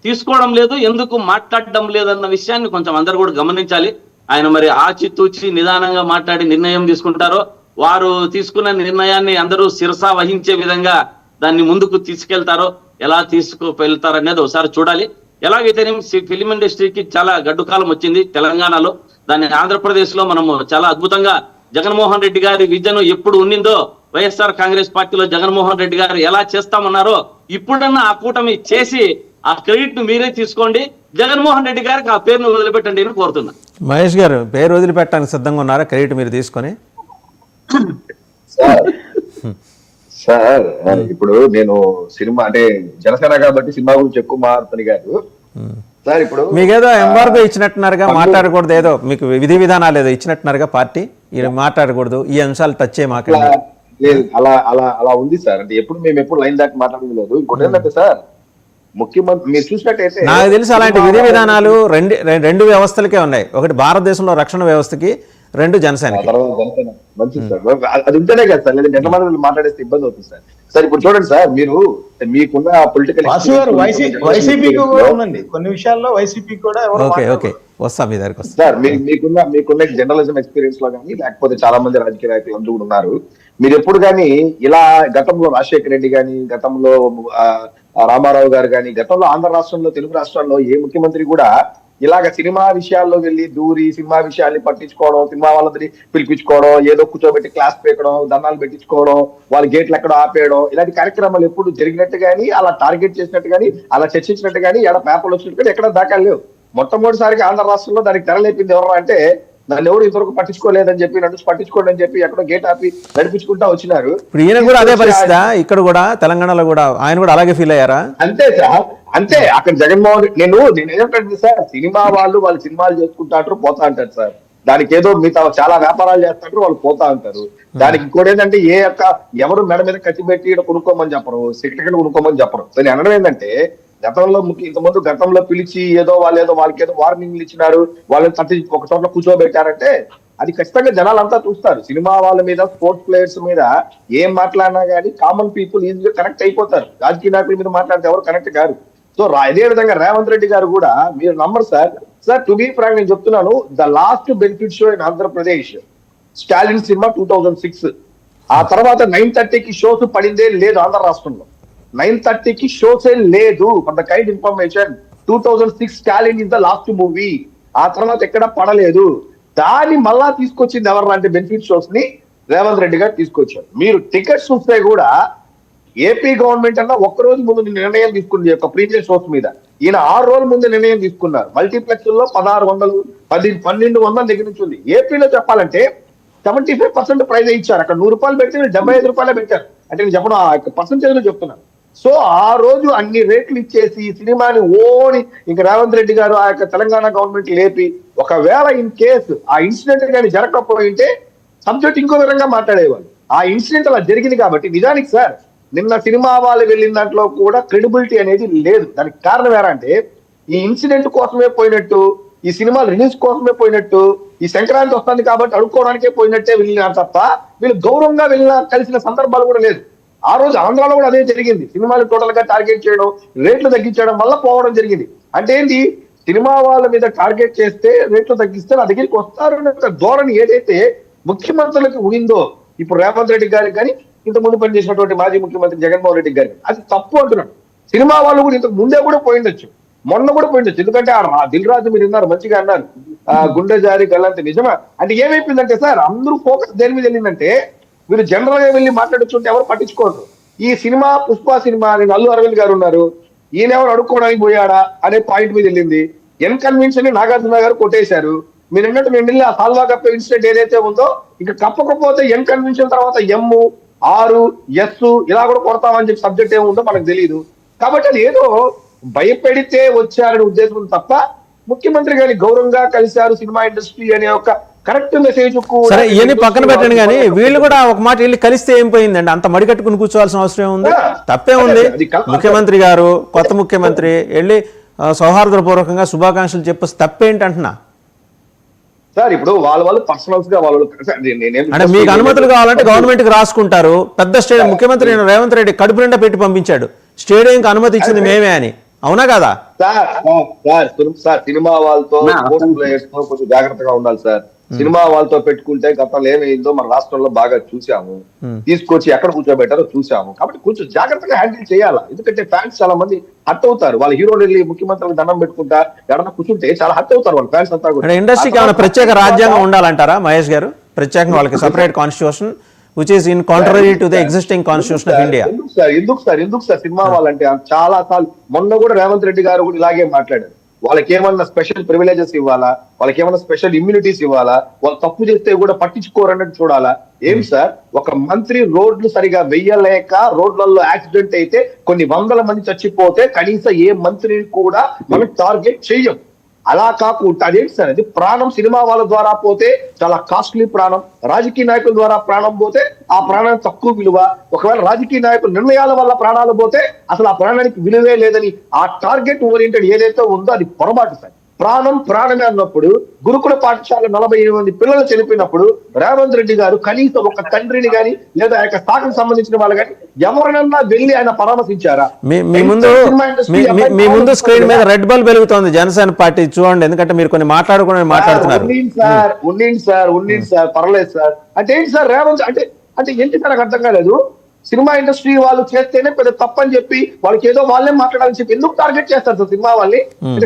తీసుకోవడం లేదు, ఎందుకు మాట్లాడడం లేదన్న విషయాన్ని కొంచెం అందరూ కూడా గమనించాలి. ఆయన మరి ఆచితూచి నిదానంగా మాట్లాడి నిర్ణయం తీసుకుంటారో, వారు తీసుకున్న నిర్ణయాన్ని అందరూ శిరసా వహించే విధంగా దాన్ని ముందుకు తీసుకెళ్తారో, ఎలా తీసుకువెళ్తారనేది ఒకసారి చూడాలి. ఎలాగైతేనే ఫిలిం ఇండస్ట్రీకి చాలా గడ్డు కాలం వచ్చింది తెలంగాణలో, దాన్ని ఆంధ్రప్రదేశ్ లో మనము చాలా అద్భుతంగా జగన్మోహన్ రెడ్డి గారి విజన్ ఎప్పుడు ఉండిందో, వైఎస్ఆర్ కాంగ్రెస్ పార్టీలో జగన్మోహన్ రెడ్డి గారు ఎలా చేస్తామన్నారో ఇప్పుడన్నా ఆ కూటమి చేసి ఆ క్రెడిట్ ను మీరే తీసుకోండి, జగన్మోహన్ రెడ్డి గారికి ఆ పేరును వదిలిపెట్టండి అని కోరుతున్నా. మహేష్ గారు, పేరు వదిలిపెట్టడానికి సిద్ధంగా ఉన్నారా? క్రెడిట్ మీరు తీసుకొని. సార్ ఇప్పుడు నేను సినిమా అంటే జనసేన కాబట్టి సినిమా గురించి ఎక్కువ మాట్లాడుతాను కాదు సార్. ఇప్పుడు మీకేదో ఎంబార్గో ఇచ్చినట్టున్నారుగా, మాట్లాడకూడదు, ఏదో మీకు విధి విధానాలు ఏదో ఇచ్చినట్టున్నారుగా పార్టీ, మాట్లాడకూడదు, ఈ అంశాలు టచ్ చేయమాకండి. అలా అలా అలా ఉంది సార్. అంటే మేము ఎప్పుడు లైన్ దాటి మాట్లాడడం లేదు. ఇంకోటి ఏంటంటే సార్, ముఖ్యమంత్రి మీరు చూసినట్టయితే నాకు తెలిసి అలాంటి విధి విధానాలు రెండు వ్యవస్థలకే ఉన్నాయి. ఒకటి భారతదేశంలో రక్షణ వ్యవస్థకి, రెండు జనసేనకి. మంచిది సార్, అది ఉంటేనే కదా సార్, లేదా నెట్ల మంది మాట్లాడేస్తే ఇబ్బంది అవుతుంది సార్. సార్ ఇప్పుడు చూడండి సార్, మీరు మీకున్న పొలిటికల్ వైసీపీకి కూడా ఉందండి కొన్ని విషయాల్లో, వైసీపీ కూడా ఓకే వస్తా మీ దగ్గరికి వస్తా సార్. మీకున్న జర్నలిజం ఎక్స్పీరియన్స్ లో కానీ, లేకపోతే చాలా మంది రాజకీయ నాయకులు అందరూ కూడా ఉన్నారు. మీరు ఎప్పుడు కానీ ఇలా గతంలో రాజశేఖర రెడ్డి గాని, గతంలో రామారావు గారు కానీ, గతంలో ఆంధ్ర రాష్ట్రంలో, తెలుగు రాష్ట్రాల్లో ఏ ముఖ్యమంత్రి కూడా ఇలాగ సినిమా విషయాల్లో వెళ్ళి దూరి సినిమా విషయాల్ని పట్టించుకోవడం, సినిమా వాళ్ళని పిలిపించుకోవడం, ఏదో కూర్చోబెట్టి క్లాస్ పీకడం, దండాలు పెట్టించుకోవడం, వాళ్ళ గేట్లు ఎక్కడో ఆపేయడం, ఇలాంటి కార్యక్రమాలు ఎప్పుడు జరిగినట్టు కానీ, అలా టార్గెట్ చేసినట్టు కానీ, అలా చర్చించినట్టు కానీ, ఎక్కడ పేపర్లు వచ్చినట్టు కానీ ఎక్కడ దాఖలు లేవు. మొట్టమొదటిసారిగా ఆంధ్ర రాష్ట్రంలో దానికి తెరలేపింది ఎవరు అంటే, నన్ను ఎవరు ఇంతవరకు పట్టించుకోలేదని చెప్పి, నన్ను పట్టించుకోండి అని చెప్పి ఎక్కడో గేట్ ఆపి నడిపించుకుంటా వచ్చినారు. ఇప్పుడు ఈయన కూడా అదే పరిస్థితి, ఇక్కడ కూడా తెలంగాణలో కూడా ఆయన కూడా అలాగే ఫీల్ అయ్యారా? అంతే సార్, అంతే. అక్కడ జగన్మోహన్ నేను ఏమంటే సార్, సినిమా వాళ్ళు సినిమాలు చేసుకుంటారు, పోతా అంటారు సార్. దానికి ఏదో మిగతా చాలా వ్యాపారాలు చేస్తారు, వాళ్ళు పోతా ఉంటారు. దానికి ఇంకోటి ఏంటంటే, ఎవరు మెడ మీద కత్తి పెట్టి కొనుక్కోమని చెప్పరు, సెక్రటరీ కొనుక్కోమని చెప్పరు. సో నేను అనడం ఏంటంటే, ఇంతకుముందు గతంలో పిలిచి వాళ్ళకేదో వార్నింగ్లు ఇచ్చినారు, వాళ్ళని తట్టి ఒక చోట్ల కూర్చోబెట్టారంటే అది ఖచ్చితంగా జనాలంతా చూస్తారు. సినిమా వాళ్ళ మీద, స్పోర్ట్స్ ప్లేయర్స్ మీద ఏం మాట్లాడినా కానీ కామన్ పీపుల్ ఈజీగా కనెక్ట్ అయిపోతారు. రాజకీయ నాయకుల మీద మాట్లాడితే ఎవరు కనెక్ట్ కారు. సో అదే విధంగా రేవంత్ రెడ్డి గారు కూడా, మీరు నమ్మరు సార్ టు బీ ఫ్రాంక్ నేను చెప్తున్నాను, the last benefit show in Andhra Pradesh Stalin cinema 2006. ఆ తర్వాత 9:30కి షోస్ పడిందే లేదు ఆంధ్ర రాష్ట్రంలో. 9:30కి షోసే లేదు. For the kind information, 2006 Stalin is the last movie. ఆ తర్వాత ఎక్కడ పడలేదు. దాన్ని మళ్ళా తీసుకొచ్చింది ఎవరు అంటే, బెనిఫిట్ షోస్ ని రేవంత్ రెడ్డి గారు తీసుకొచ్చారు. మీరు టికెట్స్ చూస్తే కూడా ఏపీ గవర్నమెంట్ అన్న ఒక్కరోజు ముందు నిర్ణయం తీసుకుంది ఒక ప్రీమియం షోస్ మీద. ఈయన 6 రోజుల ముందు నిర్ణయం తీసుకున్నారు. మల్టీప్లెక్స్ లో 1600, 1200 దగ్గర నుంచి ఉంది. ఏపీలో చెప్పాలంటే 75% ప్రైజ్ ఇచ్చారు. అక్కడ 100 రూపాయలు పెడితే 75 రూపాయలే పెట్టారు. అంటే నేను చెప్పడం ఆ పర్సెంటేజ్ లో చెప్తున్నాను. సో ఆ రోజు అన్ని రేట్లు ఇచ్చేసి సినిమాని ఇంకా రేవంత్ రెడ్డి గారు ఆ యొక్క తెలంగాణ గవర్నమెంట్ లేపి, ఒకవేళ ఇన్ కేసు ఆ ఇన్సిడెంట్ కానీ జరగకపోయింటే సబ్జెక్ట్ ఇంకో విధంగా మాట్లాడేవాళ్ళు. ఆ ఇన్సిడెంట్ అలా జరిగింది కాబట్టి, నిజానికి సార్ నిన్న సినిమా వాళ్ళు వెళ్ళిన దాంట్లో కూడా క్రెడిబిలిటీ అనేది లేదు. దానికి కారణం ఏంటంటే, ఈ ఇన్సిడెంట్ కోసమే పోయినట్టు, ఈ సినిమా రిలీజ్ కోసమే పోయినట్టు, ఈ సంక్రాంతి వస్తుంది కాబట్టి అడుక్కోవడానికే పోయినట్టే వెళ్ళినారు తప్ప, వీళ్ళు గౌరవంగా కలిసిన సందర్భాలు కూడా లేదు. ఆ రోజు ఆంధ్రాలో కూడా అదే జరిగింది. సినిమాలు టోటల్ గా టార్గెట్ చేయడం, రేట్లు తగ్గించడం వల్ల పోవడం జరిగింది. అంటే ఏంటి, సినిమా వాళ్ళ మీద టార్గెట్ చేస్తే రేట్లు తగ్గిస్తే నా దగ్గరికి వస్తారు అనే ధోరణి ఏదైతే ముఖ్యమంత్రులకు ఉండిందో, ఇప్పుడు రేవంత్ రెడ్డి గారికి కానీ, ఇంతకుముందు పనిచేసినటువంటి మాజీ ముఖ్యమంత్రి జగన్మోహన్ రెడ్డి గారికి, అది తప్పు అంటున్నాడు. సినిమా వాళ్ళు కూడా ఇంతకు ముందే కూడా పోయిండొచ్చు, మొన్న కూడా పోయిండొచ్చు. ఎందుకంటే ఆ దిల్ రాజు మీరు విన్నారు, మంచిగా అన్నారు, గుండె జారి గల్లంత నిజమా. అంటే ఏమైపోయిందంటే సార్, అందరూ ఫోకస్ దేని మీద వెళ్ళిందంటే, వీళ్ళు జనరల్ గా వెళ్ళి మాట్లాడుతుంటే ఎవరు పట్టించుకోరు. ఈ సినిమా పుష్ప సినిమా అని అల్లు అరవింద్ గారు ఉన్నారు, ఈయన ఎవరు అడుక్కోవడానికి పోయాడా అనే పాయింట్ మీద వెళ్ళింది. ఎన్ కన్విన్స్ అని నాగార్జున గారు కొట్టేశారు. మీరు ఏంటంటే నేను వెళ్ళి ఆ సాల్వా కప్పే ఇన్సిడెంట్ ఏదైతే ఉందో, ఇంకా కప్పకపోతే ఎన్ కన్విన్షన్ తర్వాత ఎమ్ 6 ఎస్ ఇలా కూడా కొడతామని చెప్పి సబ్జెక్ట్ ఏముందో మనకు తెలియదు. కాబట్టి అది ఏదో భయపెడితే వచ్చారనే ఉద్దేశం తప్ప, ముఖ్యమంత్రి గారిని గౌరవంగా కలిశారు సినిమా ఇండస్ట్రీ అనే ఒక కరెక్ట్ మెసేజ్. సరే ఇవన్నీ పక్కన పెట్టండి, కానీ వీళ్ళు కూడా ఒక మాట వెళ్ళి కలిస్తే ఏం పోయిందండి? అంత మడికట్టుకుని కూర్చోవాల్సిన అవసరం ఏముంది? తప్పే ఉంది. ముఖ్యమంత్రి గారు, కొత్త ముఖ్యమంత్రి వెళ్ళి సౌహార్దపూర్వకంగా శుభాకాంక్షలు చెప్పేసి తప్పేంటి అంటున్నా సార్. ఇప్పుడు వాళ్ళు పర్సనల్స్ గా వాళ్ళు అంటే మీకు అనుమతులు కావాలంటే గవర్నమెంట్ కి రాసుకుంటారు. పెద్ద స్టేడియం ముఖ్యమంత్రి రేవంత్ రెడ్డి కడుపు నిండా పెట్టి పంపించాడు, స్టేడియం కి అనుమతి ఇచ్చింది మేమే అని, అవునా కదా? సార్ సినిమా వాళ్ళతో ప్లేయర్స్ తో కొంచెం జాగ్రత్తగా ఉండాలి సార్. సినిమా వాళ్ళతో పెట్టుకుంటే గతంలో ఏమైందో మన రాష్ట్రంలో బాగా చూసాము. తీసుకొచ్చి ఎక్కడ కూర్చోబెట్టారో చూసాము. కాబట్టి కొంచెం జాగ్రత్తగా హ్యాండిల్ చేయాలా. ఎందుకంటే ఫ్యాన్స్ చాలా మంది హర్ట్ అవుతారు. వాళ్ళ హీరోలు వెళ్ళి ముఖ్యమంత్రులకు దండం పెట్టుకుంటా ఎక్కడన్నా కూర్చుంటే చాలా హర్ట్ అవుతారు వాళ్ళ ఫ్యాన్స్ అంతా కూడా. ఇండస్ట్రీకి ఏమైనా ప్రత్యేక రాజ్యాంగం ఉండాలంటారా మహేష్ గారు? ప్రత్యేకంగా వాళ్ళకి separate constitution which is in contrary to the existing constitution of India. ఎందుకు సార్ సినిమా వాళ్ళంటే చాలా సార్లు మొన్న కూడా రేవంత్ రెడ్డి గారు కూడా ఇలాగే మాట్లాడారు. వాళ్ళకి ఏమన్నా స్పెషల్ ప్రివిలేజెస్ ఇవ్వాలా, వాళ్ళకి ఏమన్నా స్పెషల్ ఇమ్యూనిటీస్ ఇవ్వాలా, వాళ్ళు తప్పు చేస్తే కూడా పట్టించుకోరన్నట్టు చూడాలా. ఏం సార్, ఒక మంత్రి రోడ్లు సరిగా వెయ్యలేక రోడ్లలో యాక్సిడెంట్ అయితే కొన్ని వందల మంది చచ్చిపోతే కనీసం ఏ మంత్రిని కూడా మనం టార్గెట్ చెయ్యం. అలా కాకుండా అదేంటి సార్, అది ప్రాణం సినిమా వాళ్ళ ద్వారా పోతే చాలా కాస్ట్లీ ప్రాణం, రాజకీయ నాయకుల ద్వారా ప్రాణం పోతే ఆ ప్రాణానికి తక్కువ విలువ, ఒకవేళ రాజకీయ నాయకుల నిర్ణయాల వల్ల ప్రాణాలు పోతే అసలు ఆ ప్రాణానికి విలువే లేదని ఆ టార్గెట్ ఓరియంటెడ్ ఏదైతే ఉందో అది పొరపాటు సార్. ప్రాణమే అన్నప్పుడు గురుకుల పాఠశాల 48 మంది పిల్లలు చనిపోయినప్పుడు రేవంత్ రెడ్డి గారు కనీసం ఒక తండ్రిని గాని లేదా ఆ యొక్క శాఖకు సంబంధించిన వాళ్ళు కానీ ఎవరినన్నా వెళ్ళి ఆయన పరామర్శించారా? మీ ముందు స్క్రీన్ మీద రెడ్ బల్బ్ వెలుగుతోంది జనసేన పార్టీ చూడండి, ఎందుకంటే మీరు కొన్ని మాట్లాడుతున్నారు. ఉన్నింది సార్ పర్లేదు సార్. అంటే ఏంటి సార్ రేవంత్ అంటే ఏంటి సార్ నాకు అర్థం కాలేదు. సినిమా ఇండస్ట్రీ వాళ్ళు చేస్తేనే పెద్ద తప్పని చెప్పి వాళ్ళకి ఏదో వాళ్ళే మాట్లాడాలని చెప్పి ఎందుకు టార్గెట్ చేస్తారు సార్ సినిమా వాళ్ళని?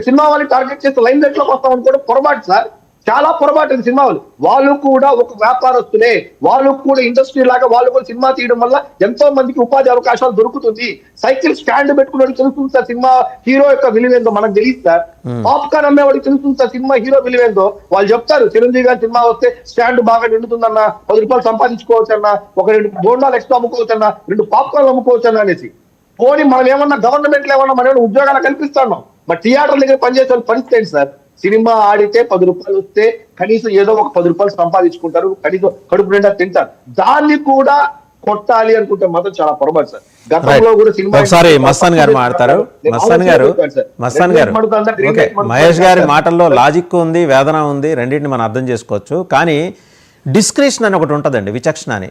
సినిమా వాళ్ళని టార్గెట్ చేస్తే లైన్ లైట్ లోకి వస్తాం అనుకోవడం పొరపాటు సార్, చాలా పొరపాటు. సినిమా వాళ్ళు కూడా ఒక వ్యాపారస్తులే, వాళ్ళు కూడా ఇండస్ట్రీ లాగా వాళ్ళు కూడా సినిమా తీయడం వల్ల ఎంతో మందికి ఉపాధి అవకాశాలు దొరుకుతుంది. సైకిల్ స్టాండ్ పెట్టుకునే తెలుస్తుంది సార్ సినిమా హీరో యొక్క విలువేందో మనకు తెలియదు సార్. పాప్కార్న్ అమ్మేవాడికి తెలుస్తుంది సార్ సినిమా హీరో విలువేందో. వాళ్ళు చెప్తారు చిరంజీవి గారి సినిమా వస్తే స్టాండ్ బాగా నిండుతుందన్న, 10 రూపాయలు సంపాదించుకోవచ్చు అన్న, ఒక 2 బోండాలు ఎక్స్ట్రా అమ్ముకోవచ్చు అన్న, 2 పాప్కార్న్ అమ్ముకోవచ్చు అన్న అనేసి. పోనీ మనం ఏమన్నా గవర్నమెంట్ లో ఏమన్నా మనం ఉద్యోగాలు కల్పిస్తున్నాం, మరి థియేటర్ దగ్గర పనిచేసే పరిస్థితి ఏంటి సార్? సినిమా ఆడితే 10 రూపాయలు వస్తే కనీసం ఏదో ఒక 10 రూపాయలు సంపాదించుకుంటారు, కనీసం కడుపు నిండా తింటారు. దాన్ని కూడా కొట్టాలి అనుకుంటే మాత్రం చాలా పొరపాటు సార్. గతంలో కూడా సినిమా ఒకసారి మస్తాన్ గారు మాట్లాడతారు. మస్తాన్ గారు మహేష్ గారి మాటల్లో లాజిక్ ఉంది, వేదన ఉంది, రెండింటిని మనం అర్థం చేసుకోవచ్చు. కానీ డిస్క్రిషన్ అని ఒకటి ఉంటుందండి, విచక్షణ అని.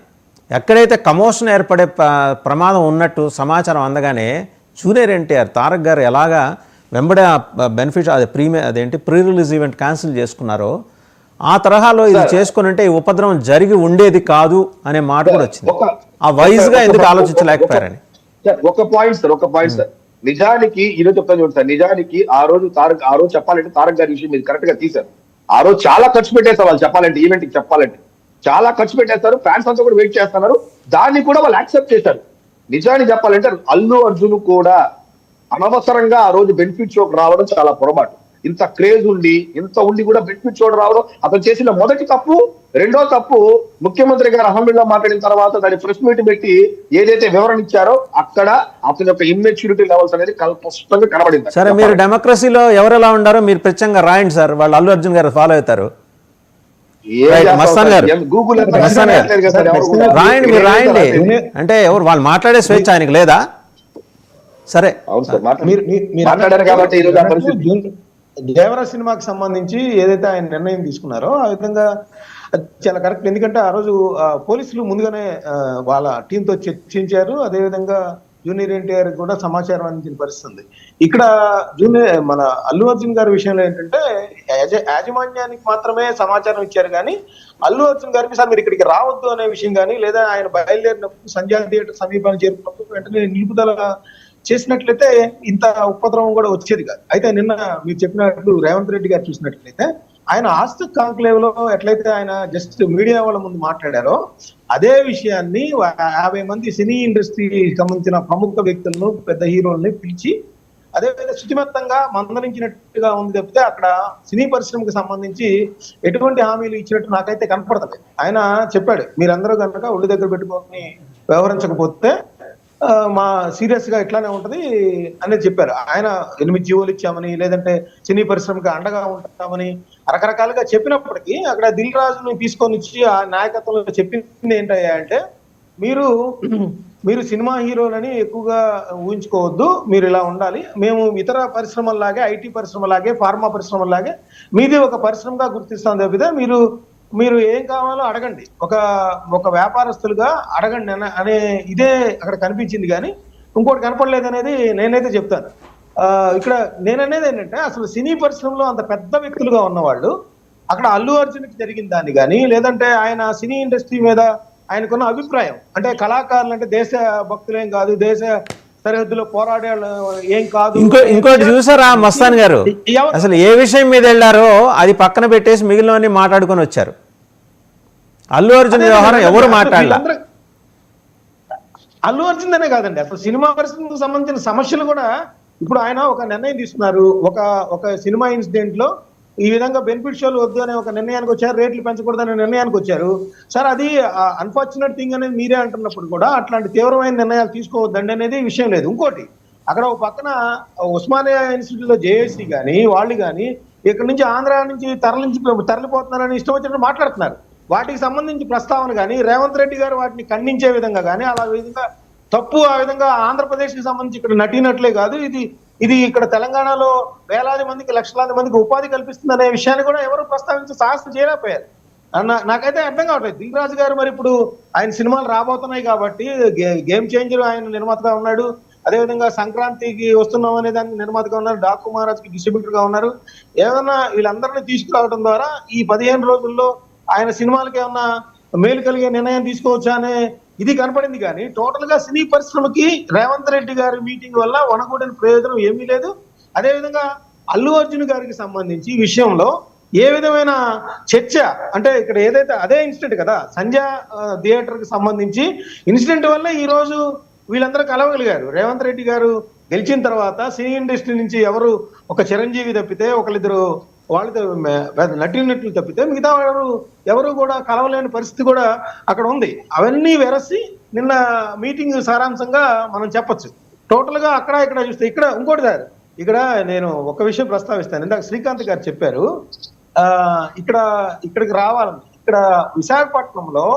ఎక్కడైతే కమోషన్ ఏర్పడే ప్రమాదం ఉన్నట్టు సమాచారం అందగానే జూనియర్ ఎన్టీఆర్ తారక్ గారు ఎలాగా వెంబడే బెనిఫిట్ అదేంటి ప్రీ రిలీజ్ ఈవెంట్ క్యాన్సిల్ చేసుకున్నారో ఆ తరహాలో ఇది చేసుకుని ఉంటే ఈ ఉపద్రవం జరిగి ఉండేది కాదు అనే మాట కూడా వచ్చింది. ఆ వైజ్ గా ఎందుకు ఆలోచించలేకపోయారని ఒక పాయింట్ సార్. నిజానికి ఈరోజు చెప్తాను చూడండి సార్, నిజానికి ఆ రోజు చెప్పాలంటే తారక్ గారి విషయం మీరు కరెక్ట్ గా తీశారు. ఆ రోజు చాలా ఖర్చు పెట్టేస్తారు వాళ్ళు చెప్పాలంటే, ఈవెంట్ కి చెప్పాలంటే చాలా ఖర్చు పెట్టేస్తారు. ఫ్యాన్స్ అంతా కూడా వెయిట్ చేస్తున్నారు, దాన్ని కూడా వాళ్ళు యాక్సెప్ట్ చేశారు. నిజానికి చెప్పాలంటే అల్లు అర్జున్ కూడా అనవసరంగా ఆ రోజు బెనిఫిట్ షోకి రావడం చాలా పొరపాటు. ఇంత క్రేజ్ ఉండి కూడా బెనిఫిట్ షో రావడం అతను చేసిన మొదటి తప్పు. రెండో తప్పు, ముఖ్యమంత్రి గారు అసెంబ్లీలో మాట్లాడిన తర్వాత దాన్ని ప్రెస్ మీట్ పెట్టి ఏదైతే వివరణ ఇచ్చారో అక్కడ అతని యొక్క ఇమ్మెచ్యూరిటీ లెవెల్స్ అనేది స్పష్టంగా కనబడింది. సరే, మీరు డెమోక్రసీలో ఎవరెలా ఉండారో మీరు ప్రత్యేకంగా రాయండి సార్, వాళ్ళు అల్లు అర్జున్ గారు ఫాలో అవుతారు. గూగుల్ రాయండి, మీరు రాయండి. అంటే ఎవరు వాళ్ళు మాట్లాడే స్వేచ్ఛ ఆయనకి లేదా? సరే, మాట్లాడారు కాబట్టి దేవరా సినిమాకి సంబంధించి ఏదైతే ఆయన నిర్ణయం తీసుకున్నారో ఆ విధంగా చాలా కరెక్ట్. ఎందుకంటే ఆ రోజు పోలీసులు ముందుగానే వాళ్ళ టీంతో చర్చించారు, అదేవిధంగా జూనియర్ ఎన్టీఆర్ కూడా సమాచారం అందించిన పరిస్థితి. ఇక్కడ మన అల్లు అర్జున్ గారి విషయంలో ఏంటంటే యాజమాన్యానికి మాత్రమే సమాచారం ఇచ్చారు, కానీ అల్లు అర్జున్ గారికి సార్ మీరు ఇక్కడికి రావద్దు అనే విషయం కానీ, లేదా ఆయన బయలుదేరినప్పుడు సంజయ్ థియేటర్ సమీపాన్ని చేరుకున్నప్పుడు వెంటనే నిలుపుదల చేసినట్లయితే ఇంత ఉపద్రవం కూడా వచ్చేది కాదు. అయితే నిన్న మీరు చెప్పినట్లు రేవంత్ రెడ్డి గారు చూసినట్లయితే ఆయన ఆస్తి కాంక్లేవ్ లో ఎట్లయితే ఆయన జస్ట్ మీడియా వాళ్ళ ముందు మాట్లాడారో అదే విషయాన్ని 50 మంది సినీ ఇండస్ట్రీకి సంబంధించిన ప్రముఖ వ్యక్తులను, పెద్ద హీరోల్ని పిలిచి అదేవిధంగా శుచిమెత్తంగా మందలించినట్టుగా ఉంది తప్పితే అక్కడ సినీ పరిశ్రమకు సంబంధించి ఎటువంటి హామీలు ఇచ్చినట్టు నాకైతే కనపడతలేదు. ఆయన చెప్పాడు, మీరందరూ కనుక ఒళ్ళు దగ్గర పెట్టుకొని వ్యవహరించకపోతే మా సీరియస్ గా ఇట్లానే ఉంటది అనేది చెప్పారు. ఆయన 8 జీవోలు ఇచ్చామని, లేదంటే సినీ పరిశ్రమకి అండగా ఉంటామని రకరకాలుగా చెప్పినప్పటికీ అక్కడ దిల్ రాజును తీసుకొని వచ్చి ఆ నాయకత్వంలో చెప్పింది ఏంటయ్యా అంటే, మీరు సినిమా హీరోలని ఎక్కువగా ఊహించుకోవద్దు, మీరు ఇలా ఉండాలి, మేము ఇతర పరిశ్రమల్లాగే, ఐటీ పరిశ్రమలాగే, ఫార్మా పరిశ్రమలాగే మీది ఒక పరిశ్రమగా గుర్తిస్తాం తప్పితే మీరు ఏం కావాలో అడగండి, ఒక వ్యాపారస్తులుగా అడగండి అనే ఇదే అక్కడ కనిపించింది, కానీ ఇంకోటి కనపడలేదు అనేది నేనైతే చెప్తాను. ఇక్కడ నేననేది ఏంటంటే అసలు సినీ పరిశ్రమలో అంత పెద్ద వ్యక్తులుగా ఉన్నవాళ్ళు అక్కడ అల్లు అర్జున్కి జరిగిన దాన్ని కానీ, లేదంటే ఆయన సినీ ఇండస్ట్రీ మీద ఆయనకున్న అభిప్రాయం అంటే కళాకారులు అంటే దేశ భక్తులేం కాదు, దేశ సరిహద్దులో పోరాడే ఏం కాదు. ఇంకోటి చూసారా మస్తాన్ గారు, అసలు ఏ విషయం మీద వెళ్ళారో అది పక్కన పెట్టేసి మిగిలినవన్నీ మాట్లాడుకొని వచ్చారు. అల్లు అర్జున్ వ్యవహారం ఎవరు మాట్లాడాల? అల్లు అర్జున్ అనే కాదండి, అసలు సినిమా పరిశ్రమకు సంబంధించిన సమస్యలు కూడా ఇప్పుడు ఆయన ఒక నిర్ణయం తీసుకున్నారు. ఒక సినిమా ఇన్సిడెంట్ లో ఈ విధంగా బెనిఫిట్ షోలు వద్దు అనే ఒక నిర్ణయానికి వచ్చారు, రేట్లు పెంచకూడదు అనే నిర్ణయానికి వచ్చారు. సార్ అది అన్ఫార్చునేట్ థింగ్ అనేది మీరే అంటున్నప్పుడు కూడా అట్లాంటి తీవ్రమైన నిర్ణయాలు తీసుకోవద్దండి అనేది విషయం లేదు. ఇంకోటి అక్కడ ఒక పక్కన ఉస్మానియా ఇన్స్టిట్యూట్ లో జేఏసీ కానీ వాళ్ళు కానీ ఇక్కడ నుంచి ఆంధ్ర నుంచి తరలిపోతున్నారని ఇష్టం వచ్చినట్టు మాట్లాడుతున్నారు. వాటికి సంబంధించి ప్రస్తావన కానీ రేవంత్ రెడ్డి గారు వాటిని ఖండించే విధంగా కానీ అలా విధంగా తప్పు, ఆ విధంగా ఆంధ్రప్రదేశ్ కి సంబంధించి ఇక్కడ నటినట్లే కాదు, ఇది ఇక్కడ తెలంగాణలో వేలాది మందికి లక్షలాది మందికి ఉపాధి కల్పిస్తుంది అనే విషయాన్ని కూడా ఎవరు ప్రస్తావించి సాహసం చేయలేకపోయారు. నాకైతే అర్థం కావట్లేదు. దిల్ రాజు గారు మరి ఇప్పుడు ఆయన సినిమాలు రాబోతున్నాయి కాబట్టి గేమ్ చేంజర్ ఆయన నిర్మాతగా ఉన్నాడు, అదేవిధంగా సంక్రాంతికి వస్తున్నాం అనే దానికి నిర్మాతగా ఉన్నారు, డాకు మహారాజ్కి డిస్ట్రిబ్యూటర్ గా ఉన్నారు. ఏదన్నా వీళ్ళందరినీ తీసుకురావడం ద్వారా ఈ 15 రోజుల్లో ఆయన సినిమాలకి ఏమన్నా మేలు కలిగే నిర్ణయం తీసుకోవచ్చా అనే ఇది కనపడింది. కానీ టోటల్ గా సినీ పరిశ్రమకి రేవంత్ రెడ్డి గారి మీటింగ్ వల్ల వనకూడని ప్రయోజనం ఏమీ లేదు. అదేవిధంగా అల్లు అర్జున్ గారికి సంబంధించి ఈ విషయంలో ఏ విధమైన చర్చ అంటే ఇక్కడ ఏదైతే అదే ఇన్సిడెంట్ కదా, సంజయ్ థియేటర్ కి సంబంధించి ఇన్సిడెంట్ వల్ల ఈ రోజు వీళ్ళందరూ కలవగలిగారు. రేవంత్ రెడ్డి గారు గెలిచిన తర్వాత సినీ ఇండస్ట్రీ నుంచి ఎవరు ఒక చిరంజీవి తప్పితే ఒకళ్ళిద్దరు వాళ్ళతో నటినట్లు తప్పితే మిగతా ఎవరు కూడా కలవలేని పరిస్థితి కూడా అక్కడ ఉంది. అవన్నీ వెరసి నిన్న మీటింగ్ సారాంశంగా మనం చెప్పొచ్చు. టోటల్ గా అక్కడ ఇక్కడ చూస్తే ఇక్కడ ఇంకోటి సార్, ఇక్కడ నేను ఒక విషయం ప్రస్తావిస్తాను. ఇందాక శ్రీకాంత్ గారు చెప్పారు ఇక్కడికి రావాలని. ఇక్కడ విశాఖపట్నంలో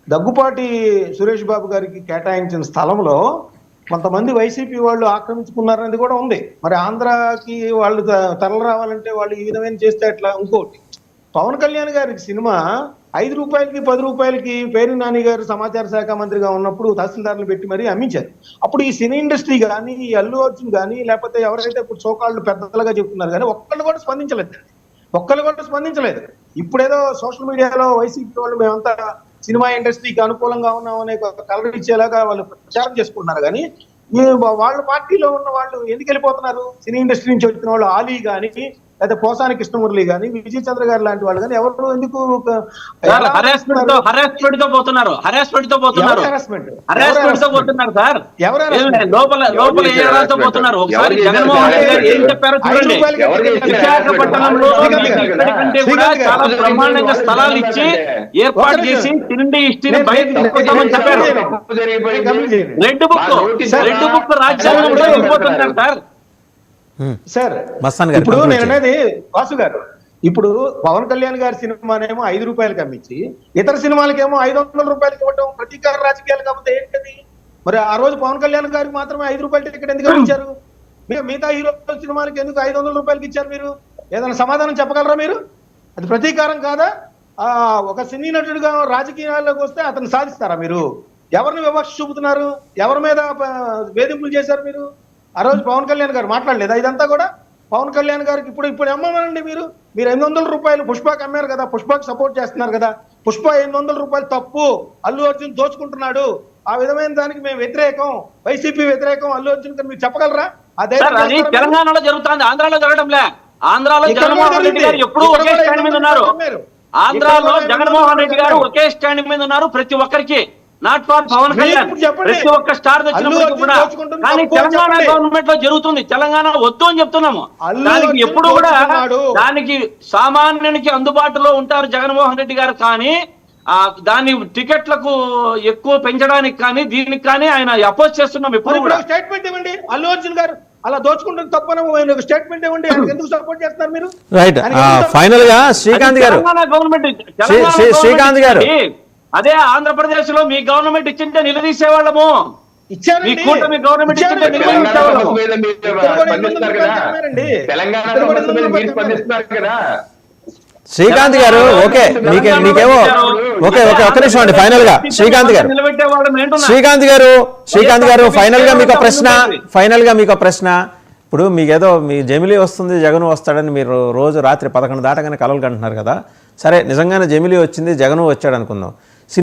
దగ్గుపాటి సురేష్ బాబు గారికి కేటాయించిన స్థలంలో కొంతమంది వైసీపీ వాళ్ళు ఆక్రమించుకున్నారనేది కూడా ఉంది. మరి ఆంధ్రాకి వాళ్ళు తరలి రావాలంటే వాళ్ళు ఈ విధమైన చేస్తే ఎట్లా? ఇంకోటి, పవన్ కళ్యాణ్ గారి సినిమా 5 రూపాయలకి 10 రూపాయలకి పేరు నాని గారు సమాచార శాఖ మంత్రిగా ఉన్నప్పుడు తహసీల్దార్లు పెట్టి మరీ అమ్మించారు. అప్పుడు ఈ సినీ ఇండస్ట్రీ కానీ ఈ అల్లు అర్జున్ కానీ లేకపోతే ఎవరైతే ఇప్పుడు చోకాళ్ళు పెద్దలుగా చెప్తున్నారు కానీ ఒక్కళ్ళు కూడా స్పందించలేదు. ఇప్పుడేదో సోషల్ మీడియాలో వైసీపీ వాళ్ళు మేమంతా సినిమా ఇండస్ట్రీకి అనుకూలంగా ఉన్నాం అనే కలర్ ఇచ్చేలాగా వాళ్ళు ప్రచారం చేసుకుంటున్నారు. కానీ వాళ్ళ పార్టీలో ఉన్న వాళ్ళు ఎందుకు వెళ్ళిపోతున్నారు? సినీ ఇండస్ట్రీ నుంచి వచ్చిన వాళ్ళు ఆలీ కానీ లేదా పోసాని కృష్ణమురళి కానీ విజయ్ చంద్ర గారు లాంటి వాళ్ళు కానీ ఎవరు ఎందుకు హరాస్మెంట్ తో పోతున్నారు సార్. లోపల ఏ రాజుతో పోతున్నారు? ఒకసారి జగన్మోహన్ రెడ్డి గారు ఏం చెప్పారో చూడండి. విశాఖపట్నంలో కంటే కూడా చాలా బ్రహ్మాండంగా స్థలాలు ఇచ్చి ఏర్పాటు చేసి తిండి ఇష్టిని బయట తీసుకుంటామని చెప్పారు. రెడ్ బుక్ రాజ్యాంగంలో వెళ్ళిపోతున్నారు సార్. ఇప్పుడు నేను అనేది వాసు గారు, ఇప్పుడు పవన్ కళ్యాణ్ గారి సినిమానేమో 5 రూపాయలకి అమ్మించి ఇతర సినిమాలకేమో 500 రూపాయలకి ఇవ్వటం ప్రతీకార రాజకీయాలు కాకపోతే ఏంటది? మరి ఆ రోజు పవన్ కళ్యాణ్ గారికి మాత్రమే 5 రూపాయల టికెట్ ఎందుకు ఇచ్చారు? మిగతా హీరో సినిమాలకి ఎందుకు 500 రూపాయలకి ఇచ్చారు? మీరు ఏదైనా సమాధానం చెప్పగలరా? మీరు అది ప్రతీకారం కాదా? ఒక సినీ నటుడిగా రాజకీయాల్లోకి వస్తే అతను సాధిస్తారా? మీరు ఎవరిని వివక్ష చూపుతున్నారు? ఎవరి మీద వేధింపులు చేశారు మీరు? ఆ రోజు పవన్ కళ్యాణ్ గారు మాట్లాడలేదా? ఇదంతా కూడా పవన్ కళ్యాణ్ గారికి ఇప్పుడు అమ్మమనండి. మీరు 800 రూపాయలు పుష్పకి అమ్మారు కదా, పుష్పకి సపోర్ట్ చేస్తున్నారు కదా. పుష్ప 800 రూపాయలు తప్పు, అల్లు అర్జున్ దోచుకుంటున్నాడు, ఆ విధమైన దానికి మేము వ్యతిరేకం, వైసీపీ వ్యతిరేకం అల్లు అర్జున్ గారు మీరు చెప్పగలరా? అదే తెలంగాణలో జరుగుతుంది, ఆంధ్రాలో జరగడంలే. ఆంధ్రాలో జగన్మోహన్ రెడ్డి గారు ఎప్పుడు ఒకే స్టాండ్ మీద ఉన్నారు. ఆంధ్రాలో జగన్మోహన్ రెడ్డి గారు ఒకే స్టాండ్ మీద ఉన్నారు ప్రతి ఒక్కరికి. నాట్ ఫర్ పవన్ కళ్యాణ్, ప్రతి ఒక్క స్టార్ వచ్చినప్పుడు కూడా. కానీ తెలంగాణ గవర్నమెంట్ లో జరుగుతుంది. తెలంగాణ వద్దు అని చెప్తున్నాము. దానికి ఎప్పుడు కూడా దానికి సామాన్యునికి అందుబాటులో ఉంటారు జగన్మోహన్ రెడ్డి గారు. కానీ దాని టికెట్లకు ఎక్కువ పెంచడానికి కానీ దీనికి కానీ ఆయన అపోజ్ చేస్తున్నాం. ఎప్పుడు కూడా స్టేట్మెంట్ ఇవ్వండి. అల్లు అర్జున్ గారు అలా దోచుకుంటుంది తప్పన స్టేట్మెంట్ ఇవ్వండి. ఎందుకు సపోర్ట్ చేస్తారు మీరు? రైట్. ఫైనల్ గా శ్రీకాంత్ గారు, శ్రీకాంత్ గారు, అదే ఆంధ్రప్రదేశ్ లో మీ గవర్నమెంట్ ఇచ్చింటే నిలదీసేవాళ్ళము. మీ కూటమి గవర్నమెంట్ ఇచ్చింటే నిలదీసేవాళ్ళము. శ్రీకాంత్ గారు, ఓకే మీకేమో ఓకే ఒక నిమిషం అండి. ఫైనల్ గా శ్రీకాంత్ గారు ఫైనల్ గా మీకు ప్రశ్న. ఇప్పుడు మీకేదో మీ జమిలీ వస్తుంది, జగన్ వస్తాడని మీరు రోజు రాత్రి 11 దాటగానే కలలు కంటున్నారు కదా. సరే, నిజంగానే జమిలీ వచ్చింది, జగన్ వచ్చాడు అనుకుందాం.